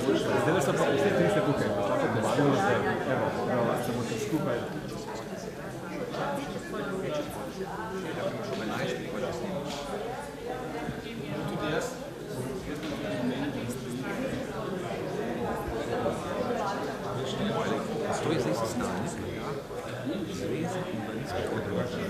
Zdaj so pa vse tri se tukaj, tako povabimo se, evo, se bomo skupaj. Tudi jaz. To je zdaj sestavnik, zrezek invalidskih področja.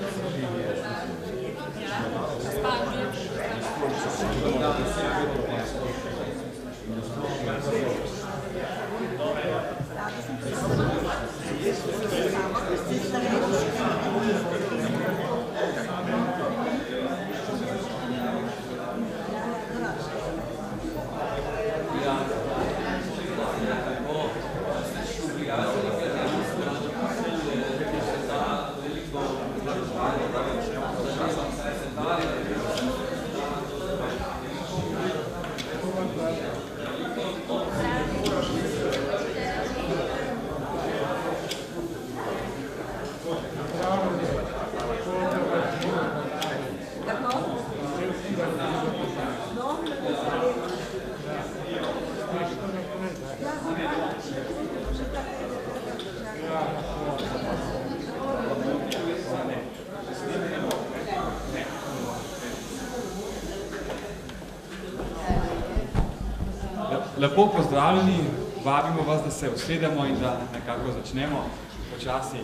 Lepo pozdravljeni, vabimo vas, da se usedemo in da nekako začnemo počasi.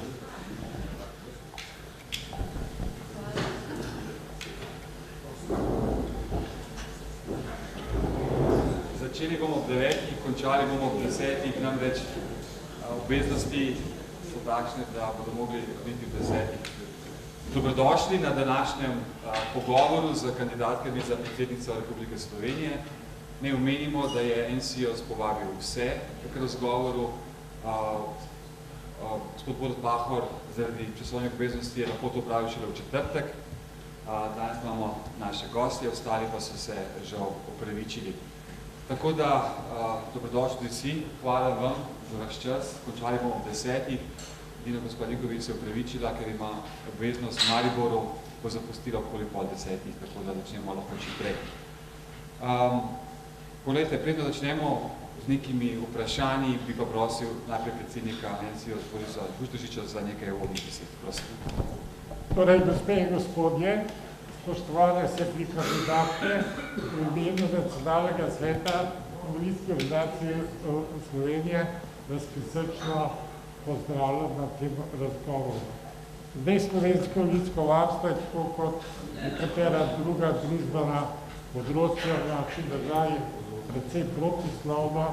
Začeli bomo ob 9, končali bomo ob 10, namreč obveznosti so takšne, da bodo mogli biti ob 10. Dobrodošli na današnjem pogovoru z kandidatkami za predsednico Republike Slovenije. Ne omenimo, da je NSIOS povabil vse k razgovoru. Gospod Borut Pahor zaradi časovnih obveznosti je lahko to opravil šele v četrtek. Danes imamo naše gostje, ostali pa so se žal opravičili. Tako da, dobrodošli vsi, hvala vam za vaš čas. Končali bomo ob 10. Dina gospod Linković se opravičila, ker ima obveznost v Mariboru, bo zapustila okoli pol 10, tako da začnemo lahko čim prej. Poglejte, predno začnemo z nekimi vprašanji, bi pa prosil najprej predsednika NSIOS Borisa Guštošiča za nekaj uvodnih besed. Prosim. Torej, gospe in gospodje, spoštovane vse tri kandidatke, v imenu Nacionalnega sveta invalidske organizacije Slovenije vas prisrčno pozdravljam na tem razgovoru. Zdaj slovensko invalidsko varstvo je tako kot nekatera druga družbena področja v naši državi predvsem protislovno,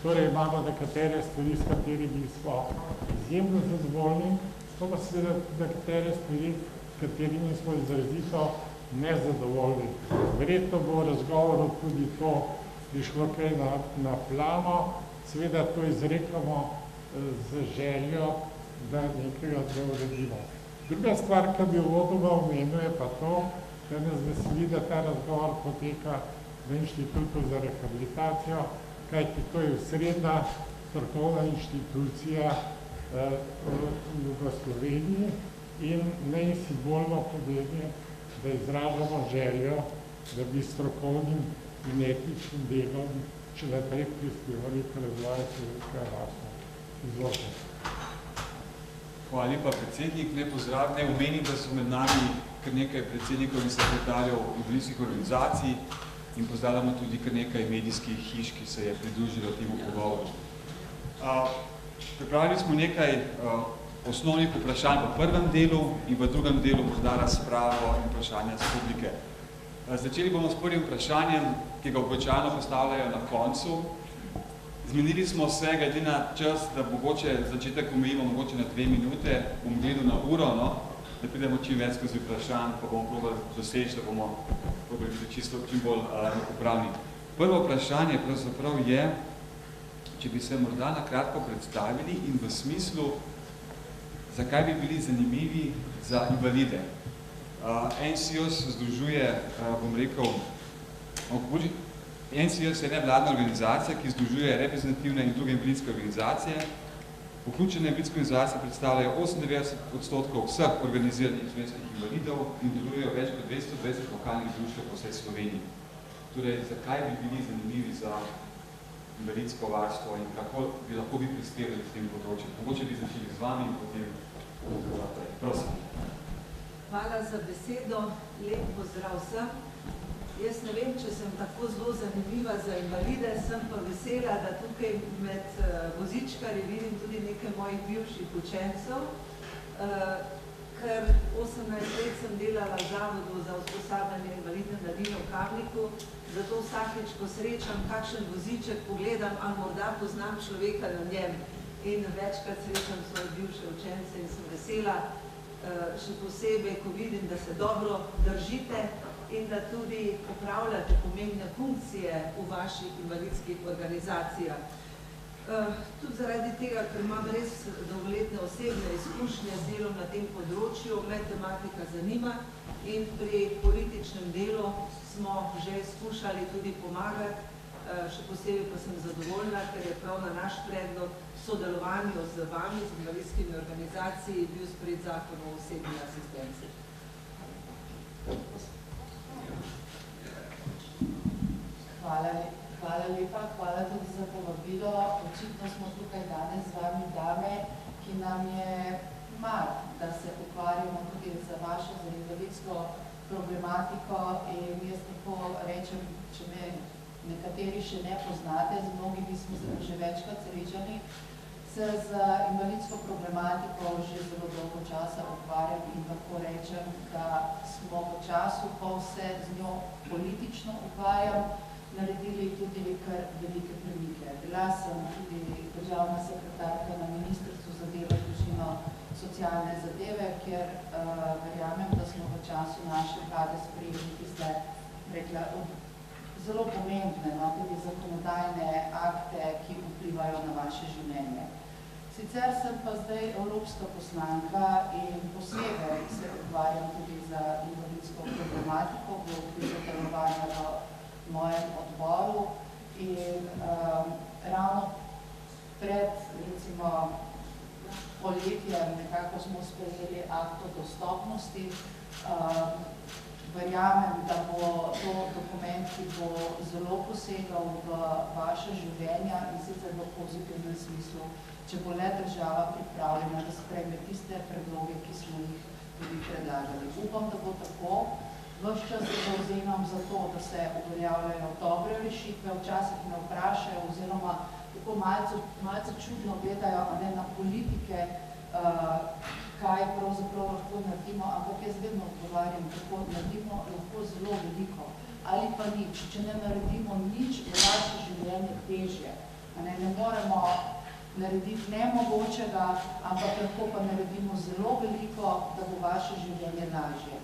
torej imamo nekatere stvari, s katerimi smo izjemno zadovoljni, so pa seveda nekatere stvari, s katerimi smo izrazito nezadovoljni. Verjetno bo v razgovoru tudi to prišlo kaj na plano, seveda to izrekamo z željo, da nekaj uredimo. Druga stvar, ki bi uvodoma omenil, je pa to, da nas veseli, da ta razgovor poteka v Inštitutu za rehabilitacijo, kajti to je srednja strokovna inštitucija v Sloveniji in najsimbolno pomeni, da izražamo željo, da bi strokovnim in etičnim delom še naprej prispevali k razvoju slovenskega varstva. Izvolite. Hvala lepa, predsednik. Lep pozdrav. Ne omenim, da so med nami kar nekaj predsednikov in sekretarjev invalidskih organizacij in pozdravljamo tudi kar nekaj medijskih hiš, ki se je pridružilo temu pogovoru. Pripravili smo nekaj osnovnih vprašanj v prvem delu in v drugem delu morda razpravo in vprašanja z publike. Začeli bomo s prvim vprašanjem, ki ga običajno postavljajo na koncu. Zmenili smo se, glede na čas, da mogoče začetek omejimo mogoče na 2 minute, bom gledal na uro, no, da pridemo čim več skozi vprašanj, pa bomo probali doseči, da bomo probali čisto čim bolj enakopravni. Prvo vprašanje pravzaprav je, če bi se morda na kratko predstavili in v smislu, zakaj bi bili zanimivi za invalide. NSIOS združuje, bom rekel, NSIOS je nevladna organizacija, ki združuje reprezentativne in druge invalidske organizacije. Vključene invalidske organizacije predstavljajo 98% vseh organiziranih slovenskih invalidov in delujejo več kot 220 lokalnih društev po vsej Sloveniji. Torej, zakaj bi bili zanimivi za invalidsko varstvo in kako bi lahko vi prispevali v tem področju. Mogoče bi začeli z vami in potem naprej. Prosim. Hvala za besedo. Lep pozdrav vsem. Jaz ne vem, če sem tako zelo zanimiva za invalide, sem pa vesela, da tukaj med vozičkarji vidim tudi nekaj mojih bivših učencev, ker 18 let sem delala v Zavodu za usposabljanje invalidne mladine v Kamniku, zato vsakeč, ko srečam kakšen voziček, pogledam, ali morda poznam človeka na njem in večkrat srečam svoje bivše učence in sem vesela, še posebej, ko vidim, da se dobro držite in da tudi opravljate pomembne funkcije v vaših invalidskih organizacijah. Tudi zaradi tega, ker imam res dolgoletne osebne izkušnje z delom na tem področju, me tematika zanima in pri političnem delu smo že skušali tudi pomagati, še posebej pa sem zadovoljna, ker je prav na naš predlog sodelovanju z vami, z invalidskimi organizacijami, bil sprejet zakon o osebni asistenci. Hvala lepa, hvala tudi za povabilo. Očitno smo tukaj danes z vami dame, ki nam je mar, da se ukvarjamo tudi za vašo, za invalidsko problematiko in jaz tako rečem, če me nekateri še ne poznate, z mnogimi smo se že večkrat srečali, se z invalidsko problematiko že zelo dolgo časa ukvarjam in lahko rečem, da smo v času, ko se z njo politično ukvarjam, naredili tudi kar velike premike. Bila sem tudi državna sekretarka na Ministrstvu za delo, družino, socialne zadeve, kjer verjamem, da smo v času naše vlade sprejeli tiste, rekla, zelo pomembne, no, tudi zakonodajne akte, ki vplivajo na vaše življenje. Sicer sem pa zdaj evropska poslanka in posebej se ukvarjam tudi za invalidsko problematiko v okviru delovanja v mojem odboru in ravno pred, recimo, poletjem nekako smo sprejeli akt o dostopnosti. Verjamem, da bo to dokument, ki bo zelo posegal v vaše življenja in sicer v pozitivnem smislu, če bo le država pripravljena, da sprejme tiste predloge, ki smo jih tudi predlagali. Upam, da bo tako. Ves čas se zavzemam za to, da se uveljavljajo dobre rešitve, včasih me vprašajo oziroma tako malce čudno gledajo na politike, kaj pravzaprav lahko naredimo, ampak jaz vedno odgovarjam, kako naredimo lahko zelo veliko ali pa nič. Če ne naredimo nič, je vaše življenje težje. Ne moremo narediti nemogočega, ampak lahko pa naredimo zelo veliko, da bo vaše življenje lažje.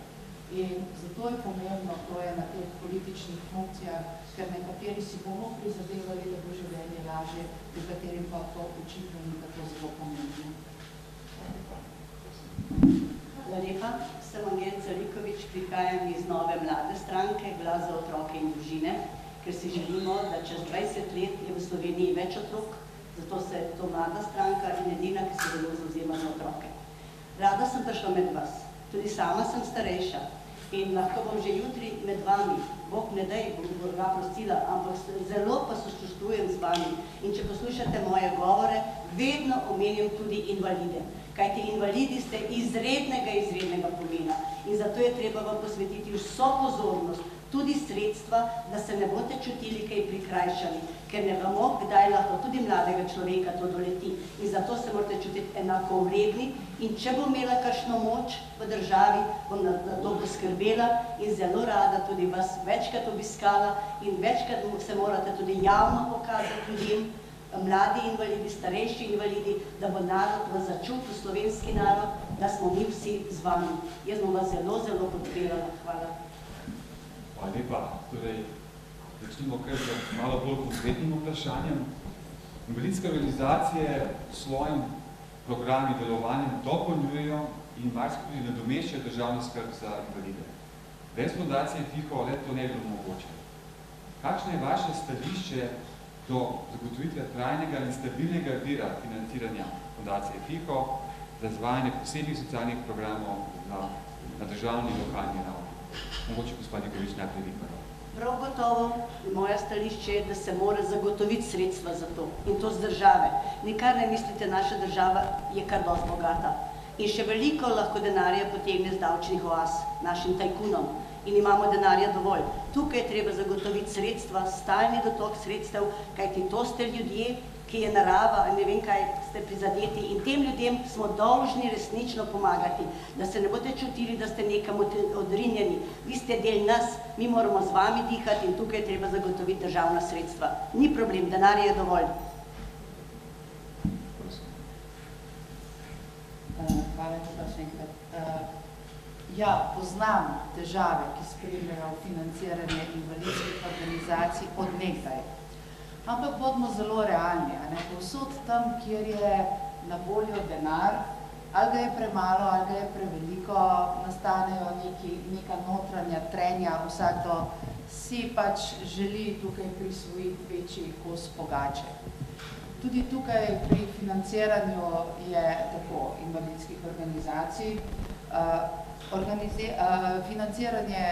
In zato je pomembno, to je na teh političnih funkcijah, ker nekateri si bomo prizadevali, da bo življenje lažje, pri katerim pa to očitno ni tako zelo pomembno. Hvala lepa, sem Angelca Rikovič, prihajam iz nove mlade stranke, Glas za otroke in družine, ker si želimo, da čez 20 let je v Sloveniji več otrok, zato se je to mlada stranka in edina, ki se zelo zavzema za otroke. Rada sem prišla med vas, tudi sama sem starejša in lahko bom že jutri med vami, Bog ne daj, bom ga prostila, ampak zelo pa sočustvujem z vami in če poslušate moje govore, vedno omenjam tudi invalide. Kajti invalidi ste izrednega pomena in zato je treba vam posvetiti vso pozornost, tudi sredstva, da se ne boste čutili kaj prikrajšani, ker ne vemo, kdaj lahko tudi mladega človeka to doleti in zato se morate čutiti enako vredni in če bom imela kakšno moč v državi, bom na to poskrbela in zelo rada tudi vas večkrat obiskala in večkrat se morate tudi javno pokazati ljudem, mladi invalidi, starejši invalidi, da bo narod vas začutil, slovenski narod, da smo mi vsi z vami. Jaz bom vas zelo podpirala. Hvala. Hvala lepa. Torej, začnimo kar z malo bolj konkretnim vprašanjem. Invalidske organizacije s svojim programi delovanjem dopolnjujejo in marsikaj nadomeščajo državno skrb za invalide. Brez fundacije FIHO le to ne bi bilo mogoče. Kakšno je vaše stališče do zagotovitve trajnega in stabilnega vira financiranja fundacije FIHO za izvajanje posebnih socialnih programov na državni in lokalni ravni? Mogoče gospod Nikovič najprej vi prvo. Prav gotovo, moja stališče je, da se mora zagotoviti sredstva za to in to z države. Nikar ne mislite, naša država je kar dosti bogata in še veliko lahko denarja potegne z davčnih oaz našim tajkunom in imamo denarja dovolj. Tukaj je treba zagotoviti sredstva, stalni dotok sredstev, kajti to ste ljudje, ki je narava, ne vem kaj, ste prizadeti in tem ljudem smo dolžni resnično pomagati, da se ne boste čutili, da ste nekam odrinjeni. Vi ste del nas, mi moramo z vami dihati in tukaj je treba zagotoviti državna sredstva. Ni problem, denarja je dovolj. Hvala lepa še enkrat. Ja, poznam težave, ki spremljajo financiranje invalidskih organizacij od nekdaj. Ampak bodimo zelo realni, povsod tam, kjer je na voljo denar, ali ga je premalo, ali ga je preveliko, nastanejo neka notranja trenja, vsakdo si pač želi tukaj prisvojiti večji kos pogače. Tudi tukaj pri financiranju je tako invalidskih organizacij. Financiranje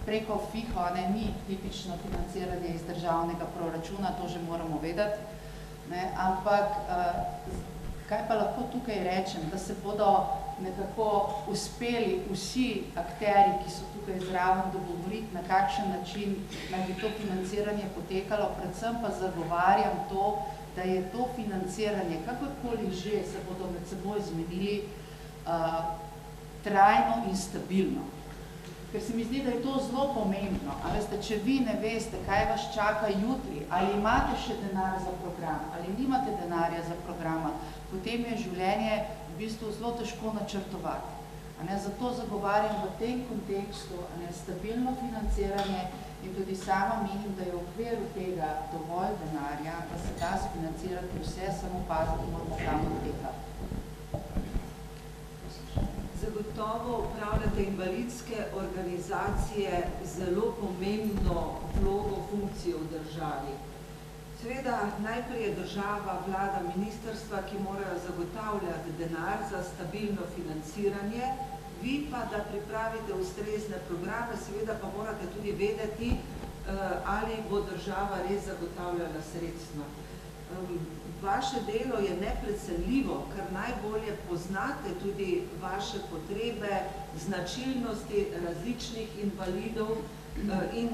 preko FIHO ni tipično financiranje iz državnega proračuna, to že moramo vedeti, ampak kaj pa lahko tukaj rečem, da se bodo nekako uspeli vsi akterji, ki so tukaj zraven, dogovoriti, na kakšen način naj bi to financiranje potekalo, predvsem pa zagovarjam to, da je to financiranje, kakorkoli že se bodo med seboj zmenili, trajno in stabilno. Ker se mi zdi, da je to zelo pomembno. A veste, če vi ne veste, kaj vas čaka jutri, ali imate še denar za program, ali nimate denarja za programa, potem je življenje v bistvu zelo težko načrtovati. Zato zagovarjam v tem kontekstu stabilno financiranje in tudi sama menim, da je v okviru tega dovolj denarja, da se da sfinancirati vse, samo paziti moramo kam odtekati. Zagotovo upravljate invalidske organizacije zelo pomembno vlogo, funkcijo v državi. Seveda, najprej je država, vlada, ministrstva, ki morajo zagotavljati denar za stabilno financiranje, vi pa, da pripravite ustrezne programe, seveda pa morate tudi vedeti, ali bo država res zagotavljala sredstva. Vaše delo je neprecenljivo, ker najbolje poznate tudi vaše potrebe, značilnosti različnih invalidov in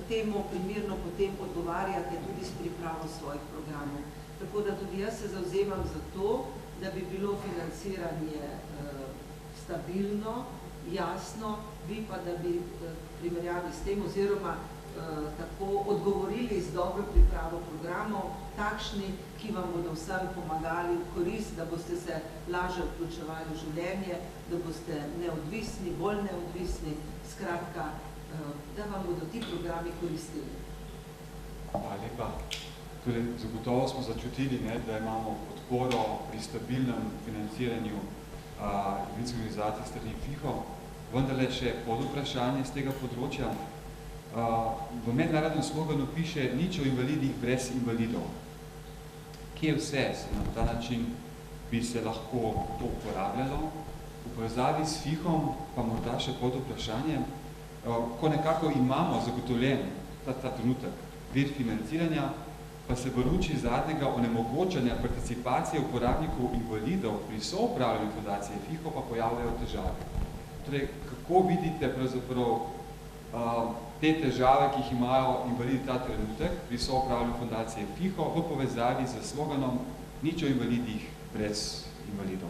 temu primerno potem odgovarjate tudi s pripravo svojih programov. Tako da tudi jaz se zavzemam za to, da bi bilo financiranje stabilno, jasno, vi pa da bi primerjavi s tem oziroma tako odgovorili z dobro pripravo programov, takšni, ki vam bodo vsem pomagali v korist, da boste se lažje vključevali v življenje, da boste neodvisni, bolj neodvisni, skratka, da vam bodo ti programi koristili. Hvala lepa. Torej, zagotovo smo začutili, da imamo podporo pri stabilnem financiranju invalidskih organizacij strani FIHO, vendarle še podvprašanje z tega področja. V mednarodnem sloganu piše nič o invalidih brez invalidov. Kje vse se na ta način bi se lahko to uporabljalo? V povezavi s FIHom pa morda še podvprašanje, ko nekako imamo zagotovljen ta trenutek vir financiranja, pa se v luči zadnjega onemogočanja participacije uporabnikov invalidov pri soupravljanju fundacije FIHO pa pojavljajo težave. Torej, kako vidite pravzaprav te težave, ki jih imajo invalidi ta trenutek pri soupravljanju fundacije FIHO v povezavi z sloganom nič o invalidih brez invalidov?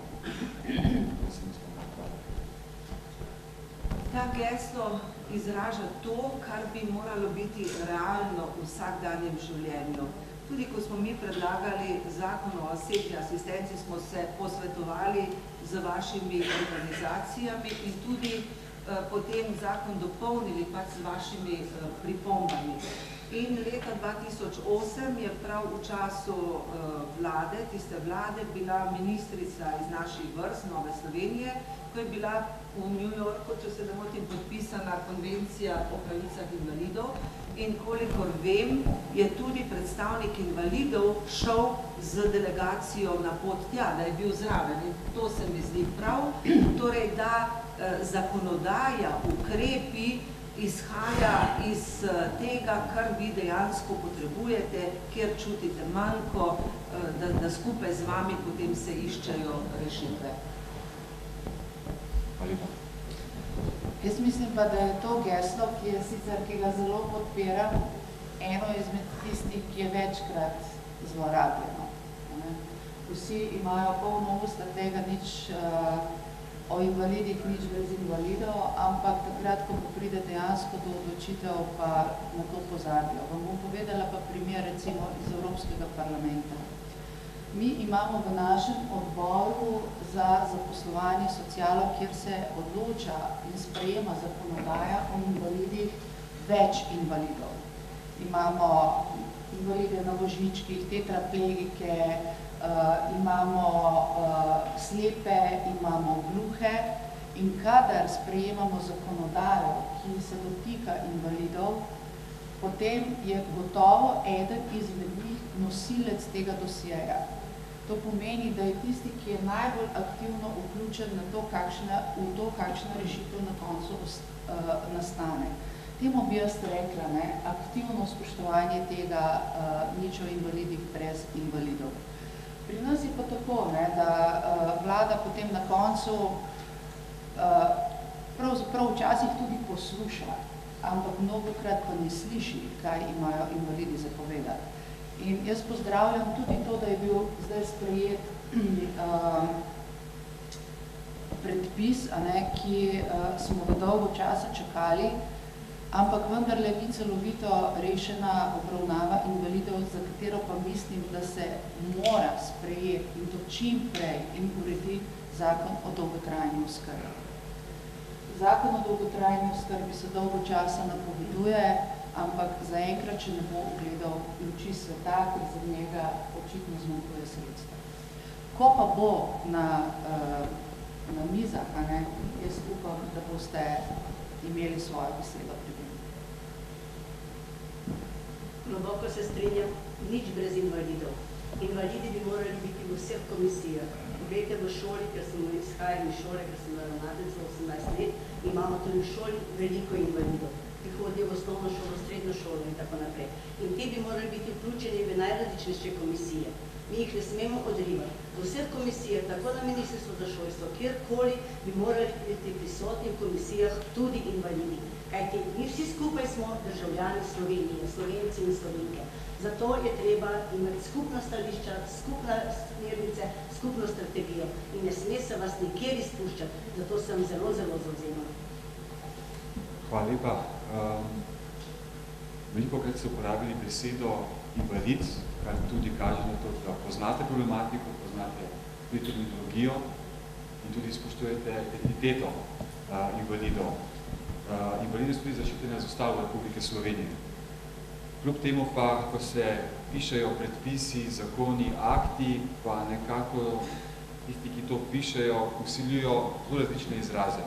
Ta geslo izraža to, kar bi moralo biti realno v vsakdanjem življenju. Tudi ko smo mi predlagali zakon o osebni asistenci, smo se posvetovali z vašimi organizacijami in tudi potem zakon dopolnili pač z vašimi pripombami. In leta 2008 je prav v času vlade, tiste vlade, bila ministrica iz naših vrst, Nove Slovenije, ko je bila v New Yorku, če se ne motim, podpisana konvencija o pravicah invalidov in kolikor vem, je tudi predstavnik invalidov šel z delegacijo na pot tja, da je bil zraven. In to se mi zdi prav, torej da zakonodaja, ukrepi izhaja iz tega, kar vi dejansko potrebujete, kjer čutite manjko, da skupaj z vami potem se iščejo rešitve. Jaz mislim pa, da je to geslo, ki ga zelo podpiram, eno izmed tistih, ki je večkrat zlorabljeno. Vsi imajo polno usta tega o invalidih, nič brez invalidov, ampak takrat, ko pride dejansko do odločitev, pa na to pozabijo. Vam bom povedala pa primer recimo iz Evropskega parlamenta. Mi imamo v našem odboru za zaposlovanje socialo, kjer se odloča in sprejema zakonodaja o invalidih, več invalidov. Imamo invalide na vožničkih, tetraplegike, imamo slepe, imamo gluhe in kadar sprejemamo zakonodajo, ki se dotika invalidov, potem je gotovo eden izmed njih nosilec tega dosjeja. To pomeni, da je tisti, ki je najbolj aktivno vključen v to, kakšna rešitev na koncu nastane. Temu bi jaz rekla, aktivno spoštovanje tega nič o invalidih brez invalidov. Pri nas je pa tako, da vlada potem na koncu pravzaprav včasih tudi posluša, ampak mnogokrat pa ne sliši, kaj imajo invalidi za povedati. In jaz pozdravljam tudi to, da je bil zdaj sprejet predpis, ki smo ga dolgo časa čakali, ampak vendarle ni celovito rešena obravnava invalidov, za katero pa mislim, da se mora sprejeti in to čim prej in urediti zakon o dolgotrajni oskrbi. Zakon o dolgotrajni oskrbi se dolgo časa napoveduje, ampak zaenkrat, če ne bo ugledal luči sveta, ker za njega očitno zmanjkuje sredstva. Ko pa bo na mizah, jaz upam, da boste imeli svojo besedo pri tem. Globoko se strinjam, nič brez invalidov. Invalidi bi morali biti v vseh komisijah. Poglejte v šoli, ker sem izhajal iz šole, ker sem ravnatelj za 18 let, imamo tudi v šoli veliko invalidov, ki hodijo v osnovno šolo, srednjo šolo in tako naprej. In ti bi morali biti vključeni v najrazličnejše komisije. Mi jih ne smemo odrivati. V vseh komisijah, tako na Ministrstvu za šolstvo, kjerkoli bi morali biti prisotni v komisijah tudi invalidi. Kajti mi vsi skupaj smo državljani Slovenije, Slovenci in Slovenke. Zato je treba imeti skupna stališča, skupne smernice, skupno strategijo in ne sme se vas nikjer izpuščati. Zato sem zelo, zelo zavzemala. Hvala lepa. Velikokrat ste uporabili besedo invalid, kar tudi kaže na to, da poznate problematiko, poznate terminologijo in tudi spoštujete identiteto invalidov. Invalidi so tudi zaščiteni z Ustavo Republike Slovenije. Kljub temu pa, ko se pišejo predpisi, zakoni, akti, pa nekako tisti, ki to pišejo, vsiljujo zelo različne izraze.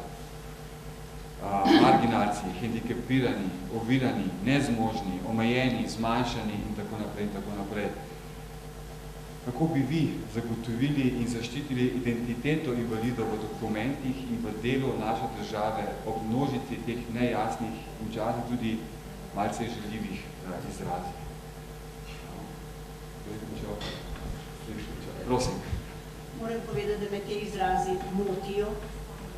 Marginalci, hendikepirani, ovirani, nezmožni, omejeni, zmanjšani in tako naprej in tako naprej. Kako bi vi zagotovili in zaščitili identiteto invalidov v dokumentih in v delu naše države ob množici teh nejasnih in včasih tudi malce žaljivih izrazih? Prosim. Moram povedati, da me te izrazi motijo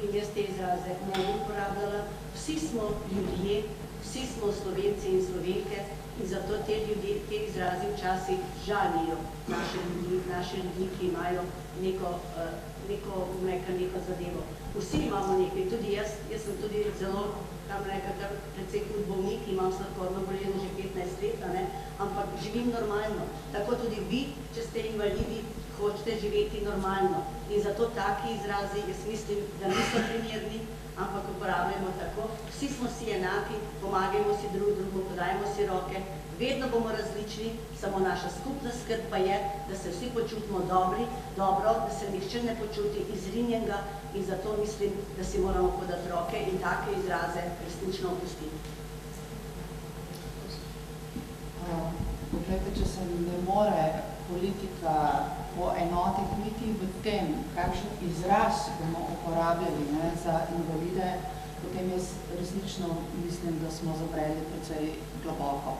in jaz te izraze ne bi uporabljala. Vsi smo ljudje, vsi smo Slovenci in Slovenke in zato te izrazi včasih žalijo naše ljudi, ki imajo neko zadevo. Vsi imamo nekaj, tudi jaz sem tudi zelo, precej hud bolnik, imam sladkorno bolezen že 15 let, ampak živim normalno. Tako tudi vi, če ste invalidi, hočete živeti normalno. In zato taki izrazi, jaz mislim, da niso primerni, ampak uporabljamo tako. Vsi smo si enaki, pomagajmo si drugo, podajmo si roke, vedno bomo različni, samo naša skupna skrb pa je, da se vsi počutimo dobro, da se nihče ne počuti izrinjenega in zato mislim, da si moramo podati roke in take izraze resnično opustiti. Poglejte, če se ne more politika poenotiti niti v tem, kakšen izraz bomo uporabljali za invalide, potem jaz resnično mislim, da smo zabrali precej globoko.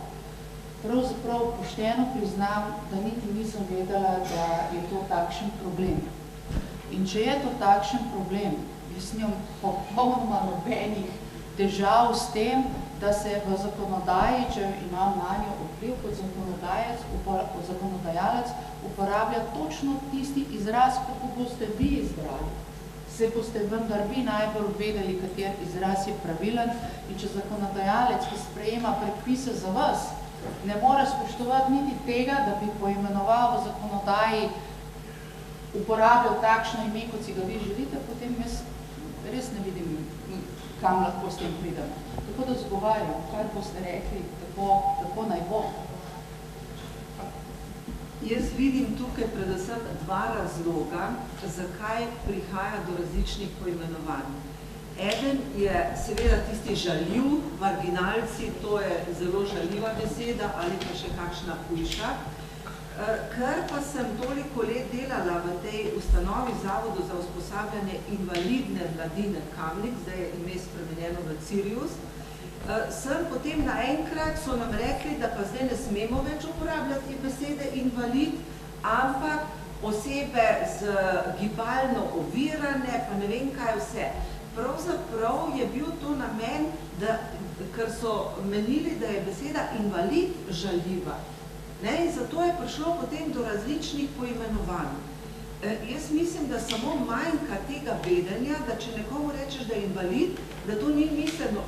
Pravzaprav pošteno priznam, da niti nisem vedela, da je to takšen problem. In če je to takšen problem, jaz nimam popolnoma nobenih težav s tem, da se v zakonodaji, če imam na njo vpliv kot zakonodajalec, uporablja točno tisti izraz, kako boste vi izbrali. Se boste vendar vi najbolj vedeli, kater izraz je pravilen, in če zakonodajalec, ki sprejema predpise za vas, ne more spoštovati niti tega, da bi poimenoval v zakonodaji, uporabljal takšno ime, kot si ga vi želite, potem jaz res ne vidim, kam lahko s tem pridemo. Tako da zgovarjam, kar boste rekli, tako naj bo. Jaz vidim tukaj predvsem dva razloga, zakaj prihaja do različnih poimenovanj. Eden je seveda tisti žaljiv, marginalci, to je zelo žaljiva beseda ali pa še kakšna hujša. Ker pa sem toliko let delala v tej ustanovi Zavodu za usposabljanje invalidne mladine Kamnik, zdaj je ime spremenjeno v Sirius, sem potem naenkrat so nam rekli, da pa zdaj ne smemo več uporabljati besede invalid, ampak osebe z gibalno ovirane, pa ne vem kaj vse. Pravzaprav je bil to namen, ker so menili, da je beseda invalid žaljiva. In zato je prišlo potem do različnih poimenovanj. Jaz mislim, da samo manjka tega vedenja, da če nekomu rečeš, da je invalid, da to ni misleno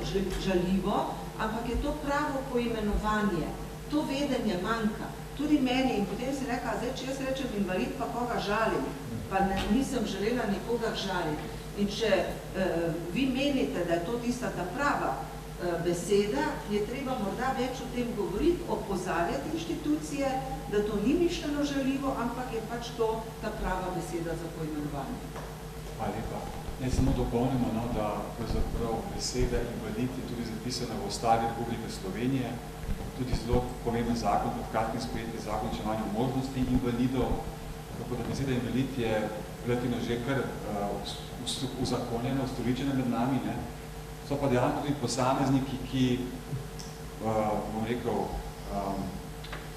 žaljivo, ampak je to pravo poimenovanje. To vedenje manjka. Tudi meni. In potem si rekla, zdaj, če jaz rečem invalid, pa koga žalim. Pa nisem želela nikoga žaliti. In če vi menite, da je to tista ta prava beseda, je treba morda več o tem govoriti, opozarjati inštitucije, da to ni mišljeno žaljivo, ampak je pač to ta prava beseda za poimenovanje. Hvala lepa. Ne samo dopolnimo, da pravzaprav beseda invalid je tudi zapisana v Ustavi Republike Slovenije, tudi zelo pomemben zakon, pod kratkim sprejeti zakon o čevanju možnosti invalidov, tako da beseda invalid je relativno že kar uzakonjena, ustoličena med nami, ne? So pa dejansko tudi posamezniki, ki, bom rekel,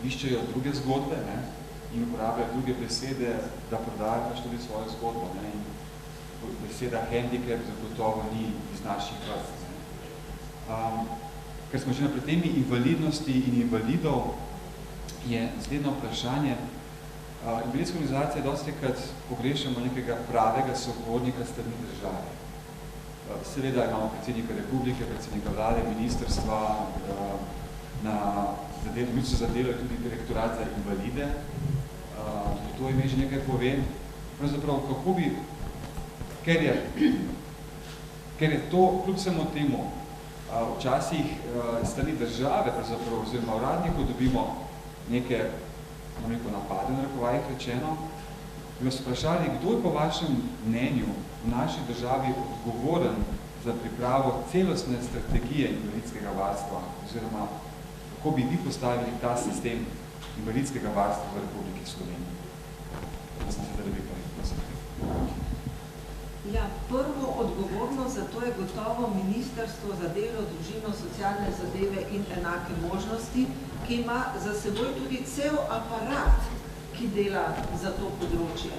iščejo druge zgodbe, ne? In uporabljajo druge besede, da prodajo pač tudi svojo zgodbo, ne? In beseda handicap zagotovo ni iz naših vrst. Ker smo že pri temi invalidnosti in invalidov, je naslednje vprašanje. Invalidska organizacija dostikrat pogrešamo nekega pravega sogovornika strani države. Seveda imamo predsednika republike, predsednika vlade, ministrstva, na ministrstvo za delo je tudi direktorat za invalide. To ime že nekaj povem. Pravzaprav, kako bi, ker je to, kljub vsemu temu, včasih strani države, pravzaprav, oziroma uradnikov dobimo neke napade, na rokovajih rečeno, bi vas vprašali, kdo je po vašem mnenju v naši državi odgovoren za pripravo celostne strategije invalidskega varstva, oziroma kako bi vi postavili ta sistem invalidskega varstva v Republiki Sloveniji? Da sem se da bi Ja, prvo odgovornost za to je gotovo Ministrstvo za delo, družino, socialne zadeve in enake možnosti, ki ima za seboj tudi cel aparat, ki dela za to področje.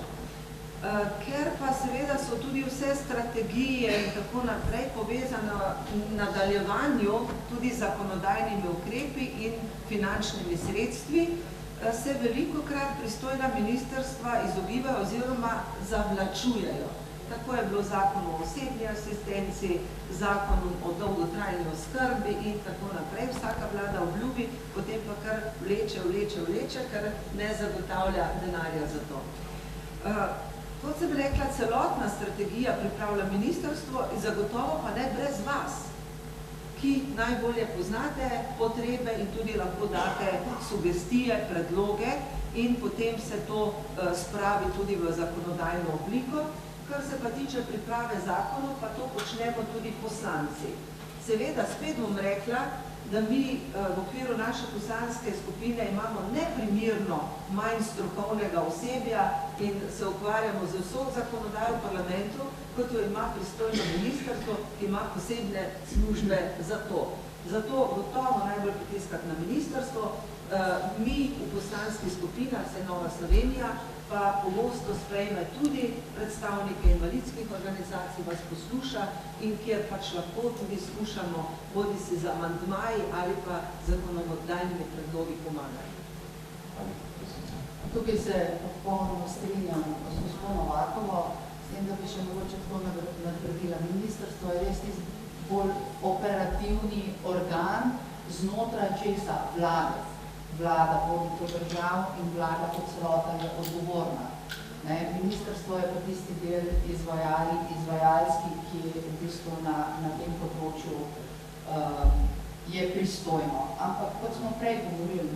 Ker pa seveda so tudi vse strategije in tako naprej povezane v nadaljevanju tudi zakonodajnimi ukrepi in finančnimi sredstvi, se velikokrat pristojna ministrstva izogibajo oziroma zavlačujejo. Tako je bilo zakon o osebni asistenci, zakon o dolgotrajni oskrbi in tako naprej. Vsaka vlada obljubi, potem pa kar vleče, ker ne zagotavlja denarja za to. Kot sem rekla, celotna strategija pripravlja ministrstvo, zagotovo pa ne brez vas, ki najbolje poznate potrebe in tudi lahko date sugestije, predloge in potem se to spravi tudi v zakonodajno obliko. Kar se pa tiče priprave zakonov, pa to počnemo tudi poslanci. Seveda, spet bom rekla, da mi v okviru naše naše poslanske skupine imamo neprimerno manj strokovnega osebja in se ukvarjamo z vso zakonodajo v parlamentu, kot jo ima pristojno ministrstvo, ki ima posebne službe za to. Zato gotovo najbolj pritiskati na ministrstvo. Mi v poslanskih skupinah, se Nova Slovenija, pa pogosto sprejme tudi predstavnike invalidskih organizacij, vas posluša in kjer pač lahko tudi skušamo bodi si z amandmaji ali pa zakonodajnimi predlogi pomagati. Tukaj se popolnoma strinjam z gospodom Novakovo, s tem, da bi še mogoče tako nadgradila. Ministrstvo je res bolj operativni organ znotraj česa vlade. Vlada vodi to državo in vlada kot celota je odgovorna. Ministrstvo je pa tisti del izvajalski, ki je v bistvu na tem področju je pristojno. Ampak kot smo prej govorili,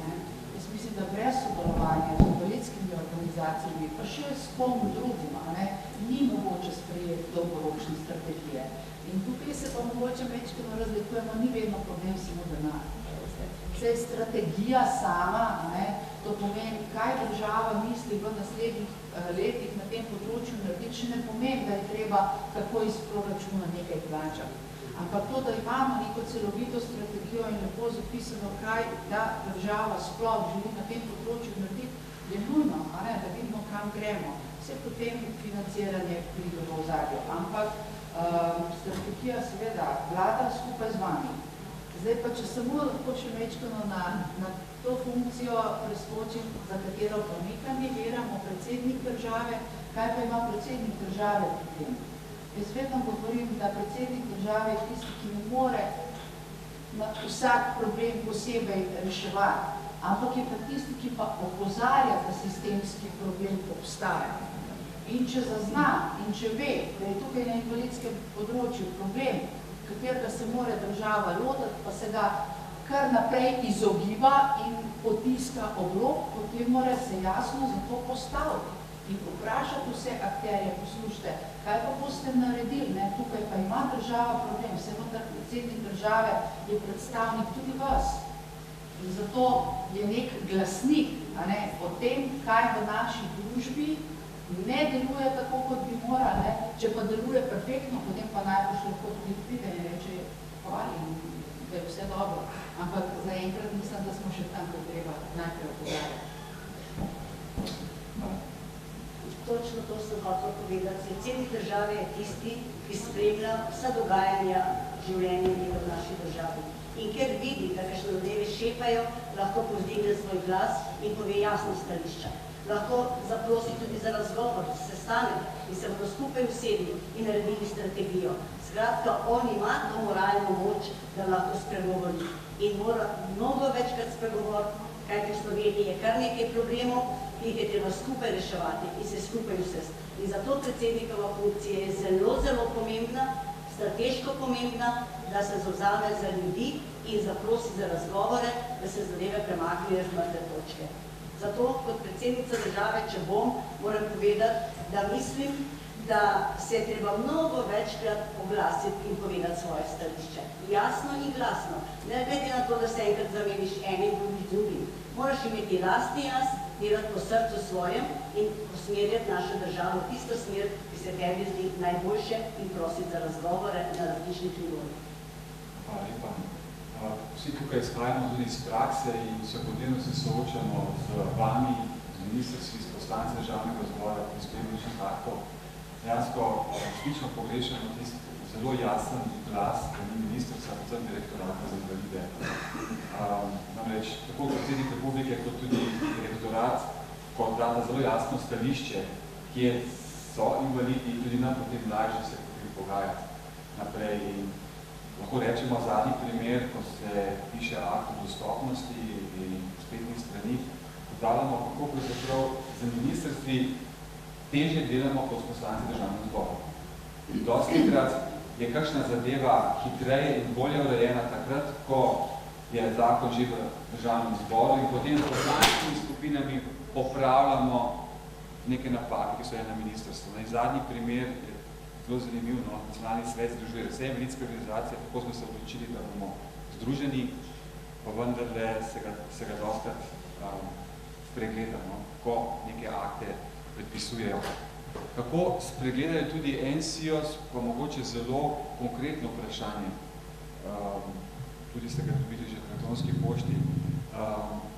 jaz mislim, da brez sodelovanja z invalidskimi organizacijami, pa še s kom drugima, ni mogoče sprejeti dolgoročne strategije. In tukaj se pa mogoče večkrat razlikujemo, ni vedno problem samo denar. Vse strategija sama, to pomeni, kaj država misli v naslednjih letih na tem področju narediti, še ne pomeni, da je treba tako iz proračuna nekaj plačati. Ampak to, da imamo neko celovito strategijo in lepo zapisano, kaj da država sploh želi na tem področju narediti, je nujno, da vidimo, kam gremo. Vse potem financiranje pride v ozadju. Ampak strategija seveda vlada skupaj z vami. Zdaj pa, če samo lahko še mečkano na to funkcijo preskočim, za katero pa nekaj ne veramo, predsednik države, kaj pa ima predsednik države pri tem? Jaz vedno govorim, da predsednik države je tisti, ki ne more vsak problem posebej reševati, ampak je pa tisti, ki pa opozarja, da sistemski problem obstaja. In če zazna in če ve, da je tukaj na invalidskem področju problem, katerega se mora država lotiti, pa se ga kar naprej izogiba in potiska oblog, potem mora se jasno za to postaviti in vprašati vse akterje, poslušajte, kaj pa boste naredili, tukaj pa ima država problem, vse vendar predsednik države je predstavnik tudi vas. In zato je nek glasnik o tem, kaj v naši družbi ne deluje tako, kot bi morali, če pa deluje perfektno, potem pa najbolj lahko tudi pride in reče, hvali, da je vse dobro. Ampak zaenkrat mislim, da smo še tam, ko treba najprej opozarjati. Točno to sem hotel povedati. Predsednik države je tisti, ki spremlja vsa dogajanja življenja v naši državi. In ker vidi, da kakšne zadeve šepajo, lahko povzdigne svoj glas in pove jasno stališča. Lahko zaprosi tudi za razgovor, sestanek in se bodo skupaj usedli in naredili strategijo. Skratka, on ima to moralno moč, da lahko spregovori in mora mnogo večkrat spregovoriti, kajti v Sloveniji je kar nekaj problemov, ki jih je treba skupaj reševati in se skupaj usesti. In zato predsednikova funkcija je zelo, zelo pomembna, strateško pomembna, da se zavzame za ljudi in zaprosi za razgovore, da se zadeve premaknejo z mrtve točke. Zato, kot predsednica države, če bom, moram povedati, da mislim, da se je treba mnogo večkrat oglasiti in povedati svoje stališče. Jasno in glasno. Ne glede na to, da se enkrat zameniš enim, drugim. Moraš imeti lastni jaz, delati po srcu svojem in usmerjati našo državo v tisto smer, ki se tebi zdi najboljše in prositi za razgovore na različnih nivojih. Hvala lepa. Vsi tukaj izhajamo tudi iz prakse in vsakodnevno se soočamo z vami, z ministrstvi, s poslanci državnega zbora, prispevničnih aktov. Dejansko resnično pogrešamo tisti zelo jasen glas, da ni ministrstva, predvsem direktorata za invalide. Namreč, tako predsednik republike, kot tudi direktorat, kot data zelo jasno stališče, kje so invalidi in tudi nam potem lažje se potem pogajati naprej. In lahko rečemo zadnji primer, ko se piše akt o dostopnosti in spletnih stranih, podavljamo, kako pravzaprav za ministrstvi težje delamo kot poslanci državnega zbora. Dostikrat je kakšna zadeva hitreje in bolje urejena takrat, ko je zakon že v državnem zboru in potem s poslanskimi skupinami popravljamo neke napake, ki so na ministrstvu. Zadnji primer je zelo zanimiv, Nacionalni svet združuje vse invalidske organizacije, tako smo se odločili, da bomo združeni pa vendarle se ga dostakrat spregleda, no, ko neke akte predpisujejo. Kako spregledajo tudi NSIOS, pa mogoče zelo konkretno vprašanje, tudi ste ga dobili že v elektronski pošti,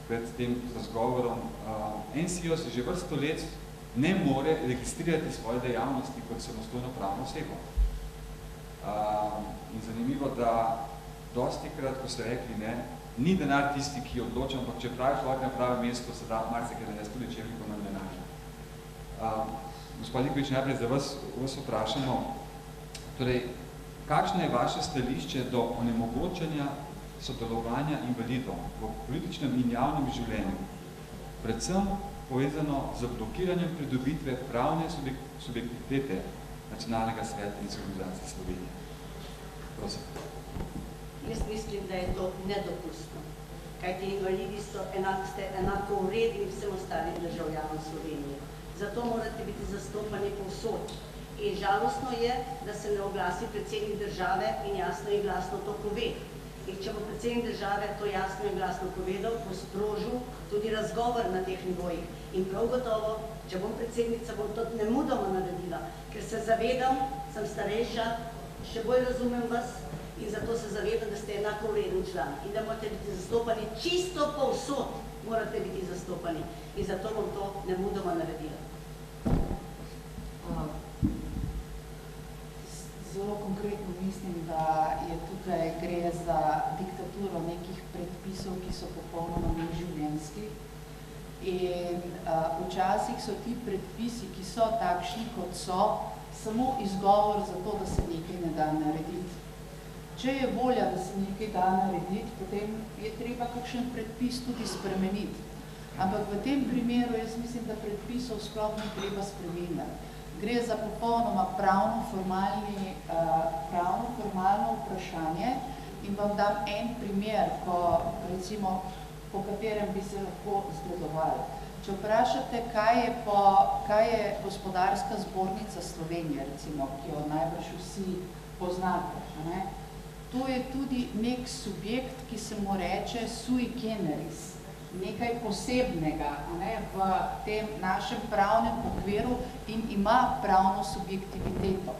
pred tem razgovorom. NSIOS že vrsto let ne more registrirati svoje dejavnosti kot samostojno pravno osebo. In zanimivo, da dostikrat, ko ste rekli, ne, ni denar tisti, ki odloča, ampak če pravi človek na pravem mestu, se da marsikaj narediti tudi, če veliko manj denarja. Gospod Likovič, najprej za vas vprašamo, torej, kakšno je vaše stališče do onemogočanja sodelovanja invalidov v političnem in javnem življenju, predvsem povezano z blokiranjem pridobitve pravne subjektivitete Nacionalnega sveta in organizacije Slovenije? Prosim. Jaz mislim, da je to nedopustno, kajti invalidi ste enako vredni vsem ostalim državljanom Slovenije. Zato morate biti zastopani povsod. In žalostno je, da se ne oglasi predsednik države in jasno in glasno to pove. In če bo predsednik države to jasno in glasno povedal, bo sprožil tudi razgovor na teh nivojih. In prav gotovo, če bom predsednica, bom to nemudoma naredila, ker se zavedam, sem starejša, še bolj razumem vas in zato se zavedam, da ste enako vreden član in da morate biti zastopani čisto povsod, morate biti zastopani. In zato bom to nemudoma naredila. Zelo konkretno mislim, da je tukaj gre za diktaturo nekih predpisov, ki so popolnoma neživljenjski. In včasih so ti predpisi, ki so takšni, kot so, samo izgovor za to, da se nekaj ne da narediti. Če je volja, da se nekaj da narediti, potem je treba kakšen predpis tudi spremeniti. Ampak v tem primeru jaz mislim, da predpisov sploh ni treba spremeniti. Gre za popolnoma pravno-formalno vprašanje in vam dam en primer, po katerem bi se lahko zgledovali. Če vprašate, kaj je Gospodarska zbornica Slovenije, recimo, ki jo najbrž vsi poznate, ne? To je tudi nek subjekt, ki se mu reče sui generis, nekaj posebnega, ne, v tem našem pravnem okviru in ima pravno subjektiviteto,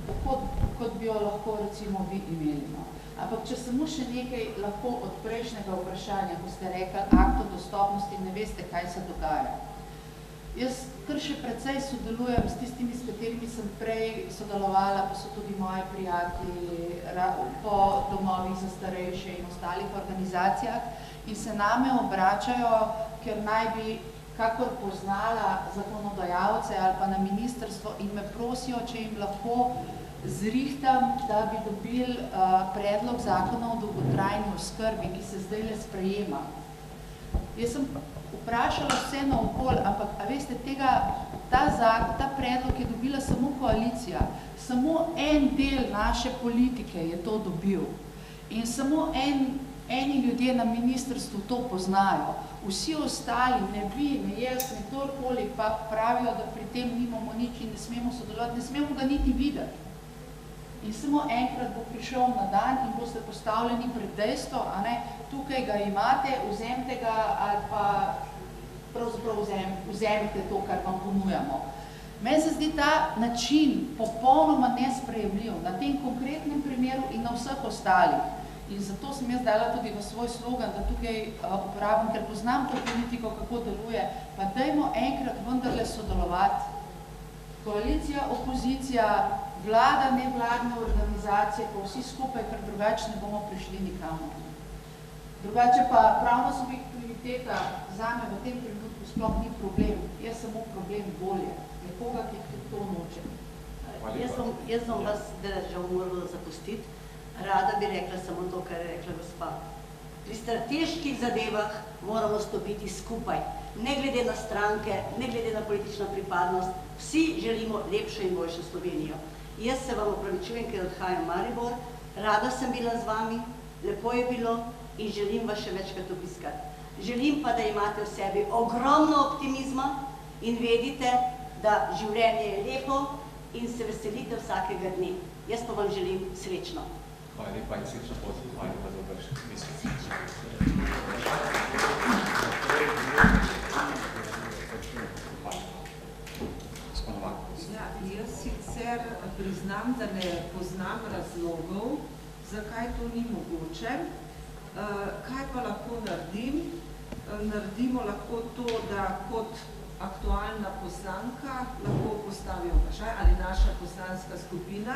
tako kot bi jo lahko recimo vi imeli. No. Ampak če samo še nekaj lahko od prejšnjega vprašanja, ko ste rekli akt o dostopnosti, ne veste, kaj se dogaja. Jaz kar še precej sodelujem s tistimi, s katerimi sem prej sodelovala, pa so tudi moji prijatelji po domovih za starejše in ostalih organizacijah, in se name obračajo, ker naj bi kakor poznala zakonodajalce ali pa na ministrstvo in me prosijo, če jim lahko zrihtam, da bi dobili predlog zakona o dolgotrajni oskrbi, ki se zdajle sprejema. Jaz sem vprašala vse naokoli, ampak a veste, ta predlog je dobila samo koalicija, samo en del naše politike je to dobil in samo eni ljudje na ministrstvu to poznajo. Vsi ostali, ne vi, ne jaz, ne kdorkoli, pa pravijo, da pri tem nimamo nič in ne smemo sodelovati, ne smemo ga niti videti. In samo enkrat bo prišel na dan in boste postavljeni pred dejstvo, a ne, tukaj ga imate, vzemite ga ali pa pravzaprav vzemite to, kar vam ponujamo. Meni se zdi ta način popolnoma nesprejemljiv na tem konkretnem primeru in na vseh ostalih. In zato sem jaz dala tudi v svoj slogan, da tukaj uporabim, ker poznam to politiko, kako deluje, pa dajmo enkrat vendarle sodelovati. Koalicija, opozicija, vlada, nevladne organizacije, pa vsi skupaj, ker drugače ne bomo prišli nikamor. Drugače pa pravna subjektiviteta zame v tem trenutku sploh ni problem, je samo problem volje, nekoga, ki to noče. Jaz bom vas žal morala zapustiti. Rada bi rekla samo to, kar je rekla gospa. Pri strateških zadevah moramo stopiti skupaj, ne glede na stranke, ne glede na politično pripadnost. Vsi želimo lepšo in boljšo Slovenijo. Jaz se vam opravičujem, ker odhajam v Maribor, rada sem bila z vami, lepo je bilo in želim vas še večkrat obiskati. Želim pa, da imate v sebi ogromno optimizma in vedite, da življenje je lepo in se veselite vsakega dne. Jaz pa vam želim srečno. Hvala lepa in srečno pot. Hvala lepa za vaš mesec. to ni mogoče. Kaj pa lahko naredim? Naredimo lahko to, da kot aktualna poslanka lahko postavim vprašanje, ali naša poslanska skupina,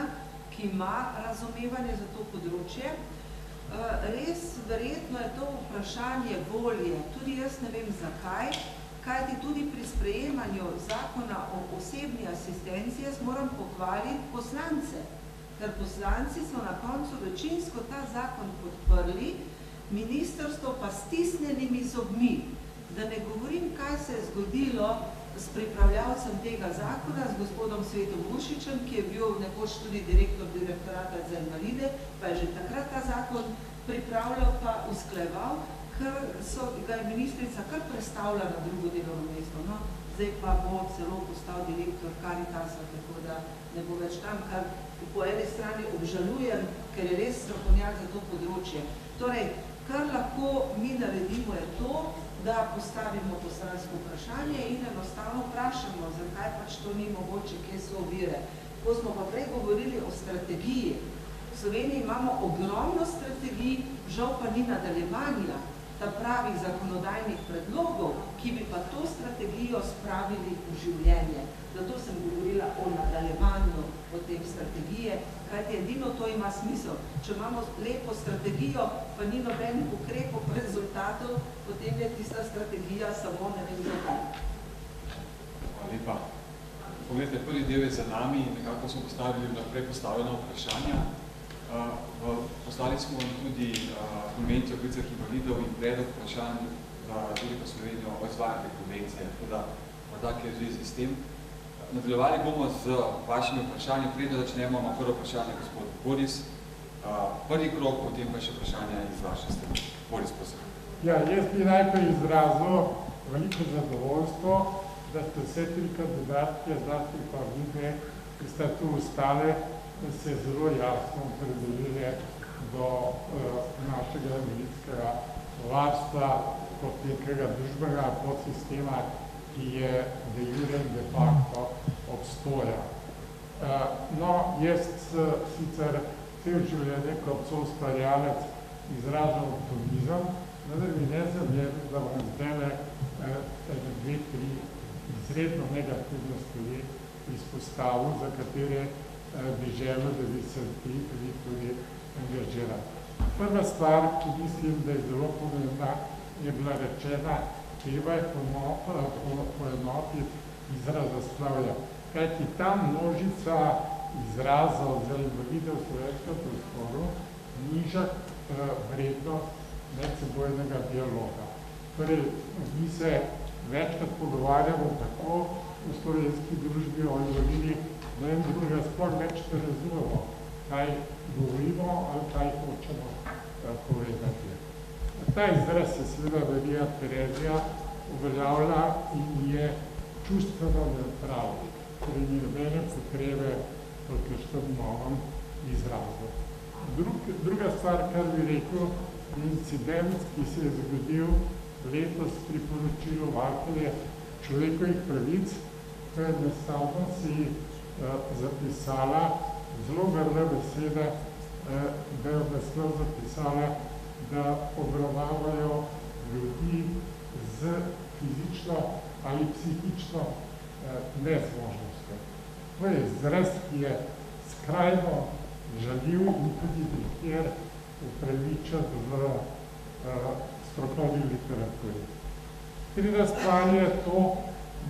ki ima razumevanje za to področje. Res, verjetno je to vprašanje volje. Tudi jaz ne vem zakaj, kajti tudi pri sprejemanju zakona o osebni asistenci jaz moram pohvaliti poslance, ker poslanci so na koncu večinsko ta zakon podprli, ministrstvo pa stisnjenimi zobmi. Da ne govorim, kaj se je zgodilo s pripravljavcem tega zakona, z gospodom Svetom Mušičem, ki je bil nekoč tudi direktor direktorata za invalide, pa je že takrat ta zakon pripravljal pa usklajeval, ker so ga je ministrica kar prestavila na drugo delovno mesto. No, zdaj pa bo celo postal direktor Karitasa, tako da ne bo več tam, kar po eni strani obžalujem, ker je res strokovnjak za to področje. Torej, kar lahko mi naredimo je to, da postavimo poslansko vprašanje in enostavno vprašamo, zakaj pač to ni mogoče, kje so ovire. Ko smo pa prej govorili o strategiji, v Sloveniji imamo ogromno strategij, žal pa ni nadaljevanja ta pravih zakonodajnih predlogov, ki bi pa to strategijo spravili v življenje. Zato sem govorila o nadaljevanju o tem strategije, kajti edino to ima smisel. Če imamo lepo strategijo, pa ni nobenih ukrepov, rezultatov, potem je tista strategija samo ne vem zakaj. Hvala lepa. Poglejte, prvi del je za nami in nekako smo postavili naprej postavljena vprašanja. Poslali smo tudi konvencijo o pravicah invalidov in predlog vprašanj za Republiko Slovenijo o izvajanju te konvencije, tako da morda kaj v zvezi s tem. Nadaljevali bomo z vašimi vprašanji, preden začnemo na prvo vprašanje gospod Boris. Prvi krog, potem pa še vprašanje iz vaše strani. Boris, prosim. Ja, jaz bi najprej izrazil veliko zadovoljstvo, da ste vse tri kandidatke, zlasti pa vidne, ki sta tu ostale, se zelo jasno opredelili do našega invalidskega varstva kot nekega družbenega podsistema, ki je de jure in de facto obstoja. No, jaz sicer cel življenje kot soustvarjalec izražam optimizem, vendar mi ne zameriti, da bom zdajle dve, tri izredno negativne stvari izpostavil, za katere bi želel, da bi se bili tudi angažirati. Prva stvar, ki mislim, da je zelo pomembna, je bila rečena, treba je poenotiti izrazoslovja. Kajti ta množica izrazov za invalide v slovenskem prostoru niža vrednost medsebojnega dialoga. Torej, mi se večkrat pogovarjamo tako v slovenski družbi o invalidih, da jim drugega sploh več ne razumemo, kaj govorimo ali kaj hočemo povedati. Ta izraz je seveda Marija Terezija uveljavlja in je čustveno neutralni, torej ni nobene potrebe po kakšnem novem izrazu. Druga stvar, kar bi rekel, je incident, ki se je zgodil letos pri poročilu varuhinje človekovih pravic, ko je enostavno si zapisala zelo grde besede, da je v naslov zapisala, da obravnavajo ljudi z fizično ali psihično nezmožnostjo. To je izraz, ki je skrajno žaljiv in tudi nekjer upravičen v strokovni literaturi. Tretja stvar je to,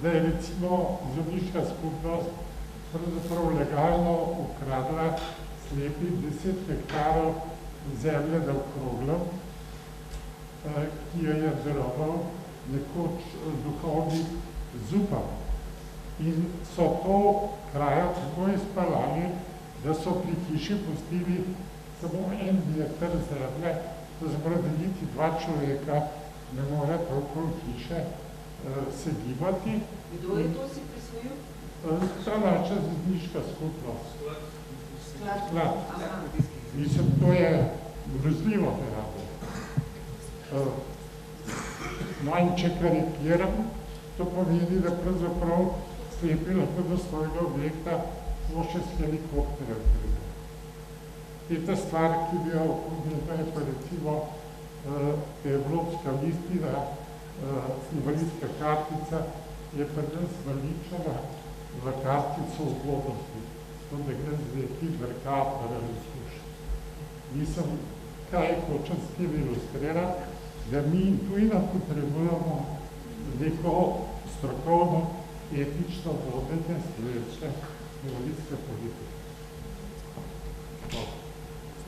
da je recimo zemljiška skupnost pravzaprav legalno ukradla slepi 10 hektarov zemlje na okroglo, ki jo je daroval nekoč duhovnik Zupan. In so to kraja tako izpalali, da so pri hiši pustili samo en meter zemlje, to zapravo, da niti dva človeka ne more okoli hiše se gibati. Kdo je to si prisvojil? Ta naša zemljiška skupnost. Sklad. Mislim, to je grozljivo terapija. No in če karikiram, to pomeni, da pravzaprav slepi lahko do svojega objekta samo še s helikopterjem. Peta stvar, ki bi jo omenila, je pa recimo evropska listina, invalidska kartica, je pa nas naličena za kartico ugodnosti. To da gre za hiperkartne resurs. Mislim, kaj hočem s tem ilustrirati, da mi tujina potrebujemo neko strokovno, etično vodenje slovenske invalidske politike.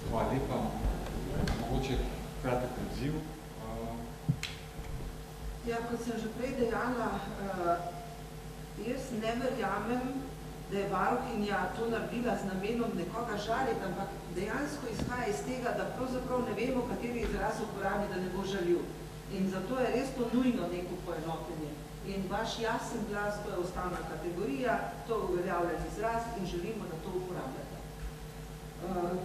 Hvala lepa. Mogoče kratek odziv. Ja, kot sem že prej dejala, jaz ne verjamem, da je varuhinja to naredila z namenom nekoga žaliti, ampak dejansko izhaja iz tega, da pravzaprav ne vemo, kateri izraz uporabi, da ne bo žaljiv. In zato je res to nujno neko poenotenje. In vaš jasen glas, to je ustavna kategorija, to je uveljavljen izraz in želimo, da to uporabljate.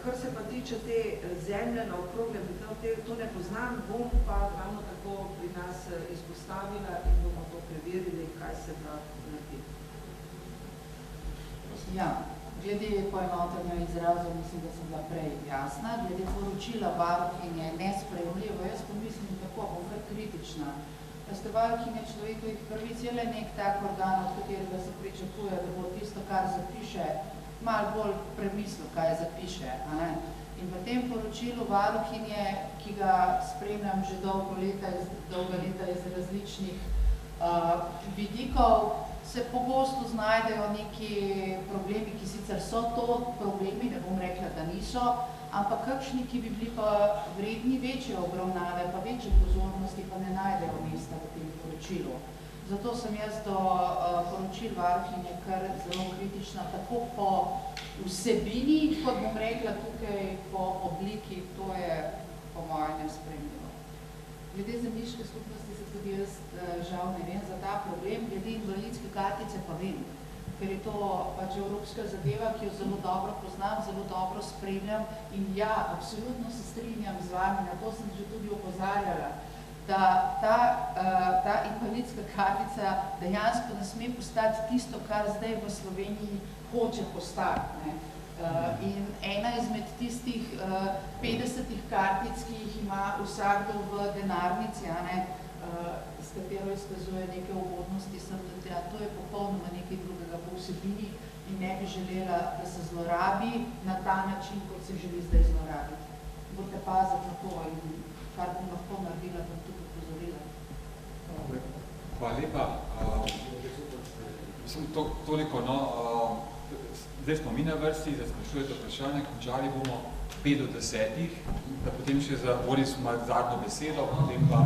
Kar se pa tiče te zemlje na okrogle, to ne poznam, bom pa ravno tako pri nas izpostavila in bomo to preverili, kaj se da naredi. Ja, glede poenotenja izrazov, mislim, da sem bila prej jasna. Glede poročila varuhinje je nesprejemljivo. Jaz pa mislim tako, bom kar kritična. Veste, varuhinja človekovih pravic je le nek tak organ, od katerega se pričakuje, da bo tisto, kar zapiše, malo bolj premislil, kaj zapiše. In v tem poročilu varuhinje, ki ga spremljam že dolga leta iz različnih vidikov, se pogosto znajdejo neki problemi, ki sicer so to problemi, ne bom rekla, da niso, ampak kakšni, ki bi bili pa vredni večje obravnave, pa večje pozornosti, pa ne najdejo mesta v tem poročilu. Zato sem jaz do poročil varuhinje kar zelo kritična, tako po vsebini, kot bom rekla tukaj po obliki, to je po mojem nespremljivo. Glede zemljiške skupnosti se tudi jaz žal ne vem za ta problem, glede invalidske kartice pa vem, ker je to pač evropska zadeva, ki jo zelo dobro poznam, zelo dobro spremljam in ja, absolutno se strinjam z vami, na to sem že tudi opozarjala, da ta invalidska kartica dejansko ne sme postati tisto, kar zdaj v Sloveniji hoče postati. In ena izmed tistih 50 kartic, ki jih ima vsakdo v denarnici, s katero izkazuje neke ugodnosti, to je popolnoma nekaj drugega po vsebini in ne bi želela, da se zlorabi na ta način, kot se želi zdaj zlorabiti. Bote paziti na to in kar bom lahko naredila, bom tudi upozorila. Hvala lepa. Toliko, no. Zdaj smo mi na vrsti, zdaj sprašujete vprašanje, končali bomo 5 do 10, da potem še za Boris zadnjo besedo, potem pa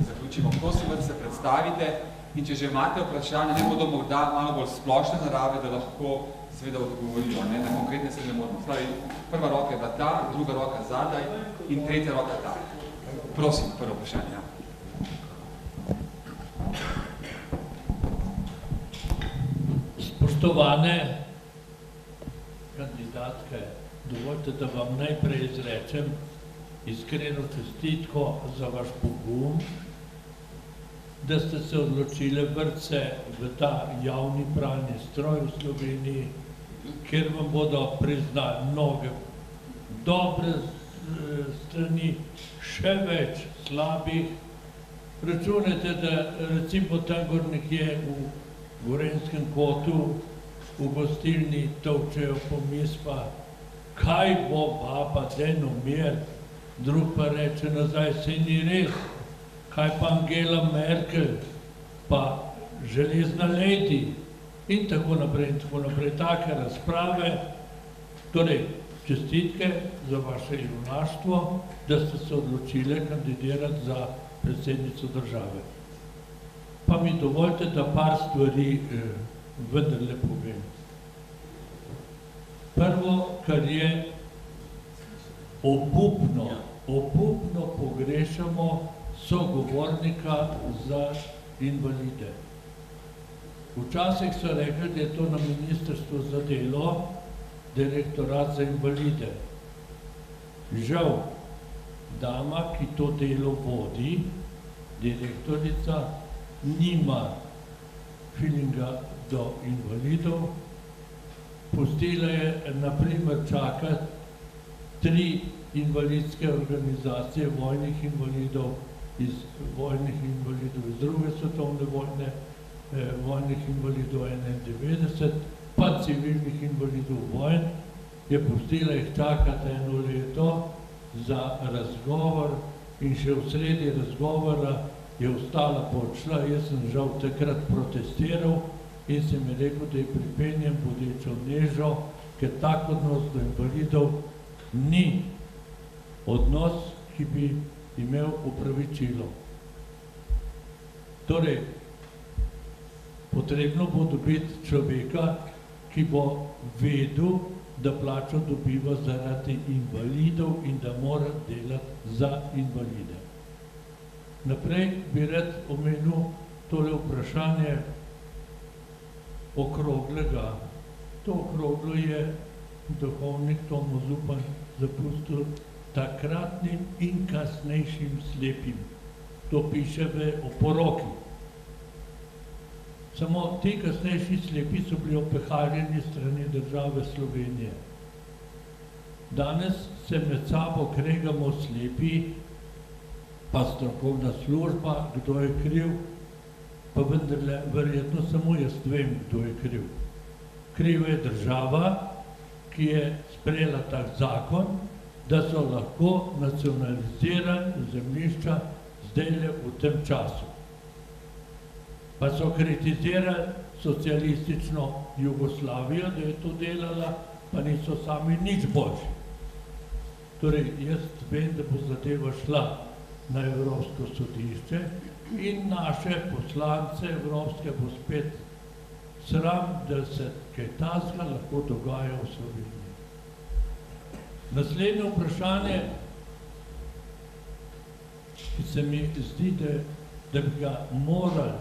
zaključimo. Prosim, da se predstavite in če že imate vprašanje, ne bodo morda malo bolj splošne narave, da lahko seveda odgovorijo, ne? Na konkretne se ne moramo. Slavi, prva roka je ta, druga roka zadaj in tretja roka ta. Prosim, prvo vprašanje. Ja. Spoštovane kandidatke, dovolite, da vam najprej izrečem iskreno čestitko za vaš pogum, da ste se odločili vrti se v ta javni pralni stroj v Sloveniji, kjer vam bodo priznali mnoge dobre strani, še več slabih. Računajte, da recimo tam gor nekje v Gorenjskem kotu v gostilni tolčejo pomis pa, kaj bo baba, dajno mir, drug pa reče nazaj, saj ni res, kaj pa Angela Merkel, pa železna lady in tako naprej, take razprave. Torej, čestitke za vaše junaštvo, da ste se odločili kandidirati za predsednico države. Pa mi dovolite, da par stvari vendarle povem. Prvo, kar je obupno pogrešamo sogovornika za invalide. Včasih so rekli, da je to na Ministrstvu za delo, direktorat za invalide. Žal, dama, ki to delo vodi, direktorica, nima feelinga do invalidov. Pustila je, na primer, čakati 3 invalidske organizacije vojnih invalidov iz druge svetovne vojne, vojnih invalidov 91, pa civilnih invalidov vojn, je pustila jih čakati 1 leto za razgovor in še v sredi razgovora je ostala pa odšla. Jaz sem žal takrat protestiral in sem je rekel, da je pripenjem bodečo nežo, ker tak odnos do invalidov ni odnos, ki bi imel upravičilo. Torej, potrebno bo dobiti človeka, ki bo vedel, da plačo dobiva zaradi invalidov in da mora delati za invalide. Naprej bi rad omenil tole vprašanje okroglega. To okroglo je duhovnik Tomo Zupan zapustil takratnim in kasnejšim slepim. To piše v oporoki. Samo ti kasnejši slepi so bili opehaljeni strani države Slovenije. Danes se med sabo kregamo slepi, pa strokovna služba, kdo je kriv, pa vendarle verjetno samo jaz vem, kdo je kriv. Kriva je država, ki je sprejela tak zakon, da so lahko nacionalizirali zemljišča zdajle v tem času. Pa so kritizirali socialistično Jugoslavijo, da je to delala, pa niso sami nič boljši. Torej, jaz vem, da bo zadeva šla na Evropsko sodišče in naše poslance evropske bo spet sram, da se kaj takega lahko dogaja v Sloveniji. Naslednje vprašanje, ki se mi zdi, da bi ga morali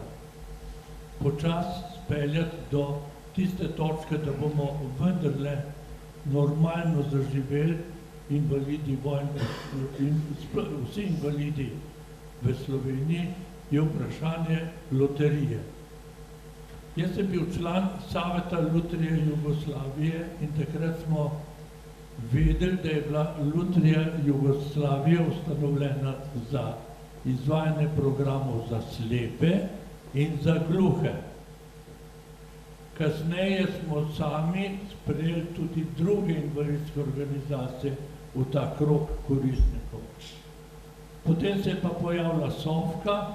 počasi speljati do tiste točke, da bomo vendarle normalno zaživeli invalidi vojne in vsi invalidi v Sloveniji, je vprašanje loterije. Jaz sem bil član Saveta Lutrije Jugoslavije in takrat smo vedeli, da je bila Lutrija Jugoslavije ustanovljena za izvajanje programov za slepe in za gluhe. Kasneje smo sami sprejeli tudi druge invalidske organizacije v ta krog koristnikov. Potem se je pa pojavila Sofka,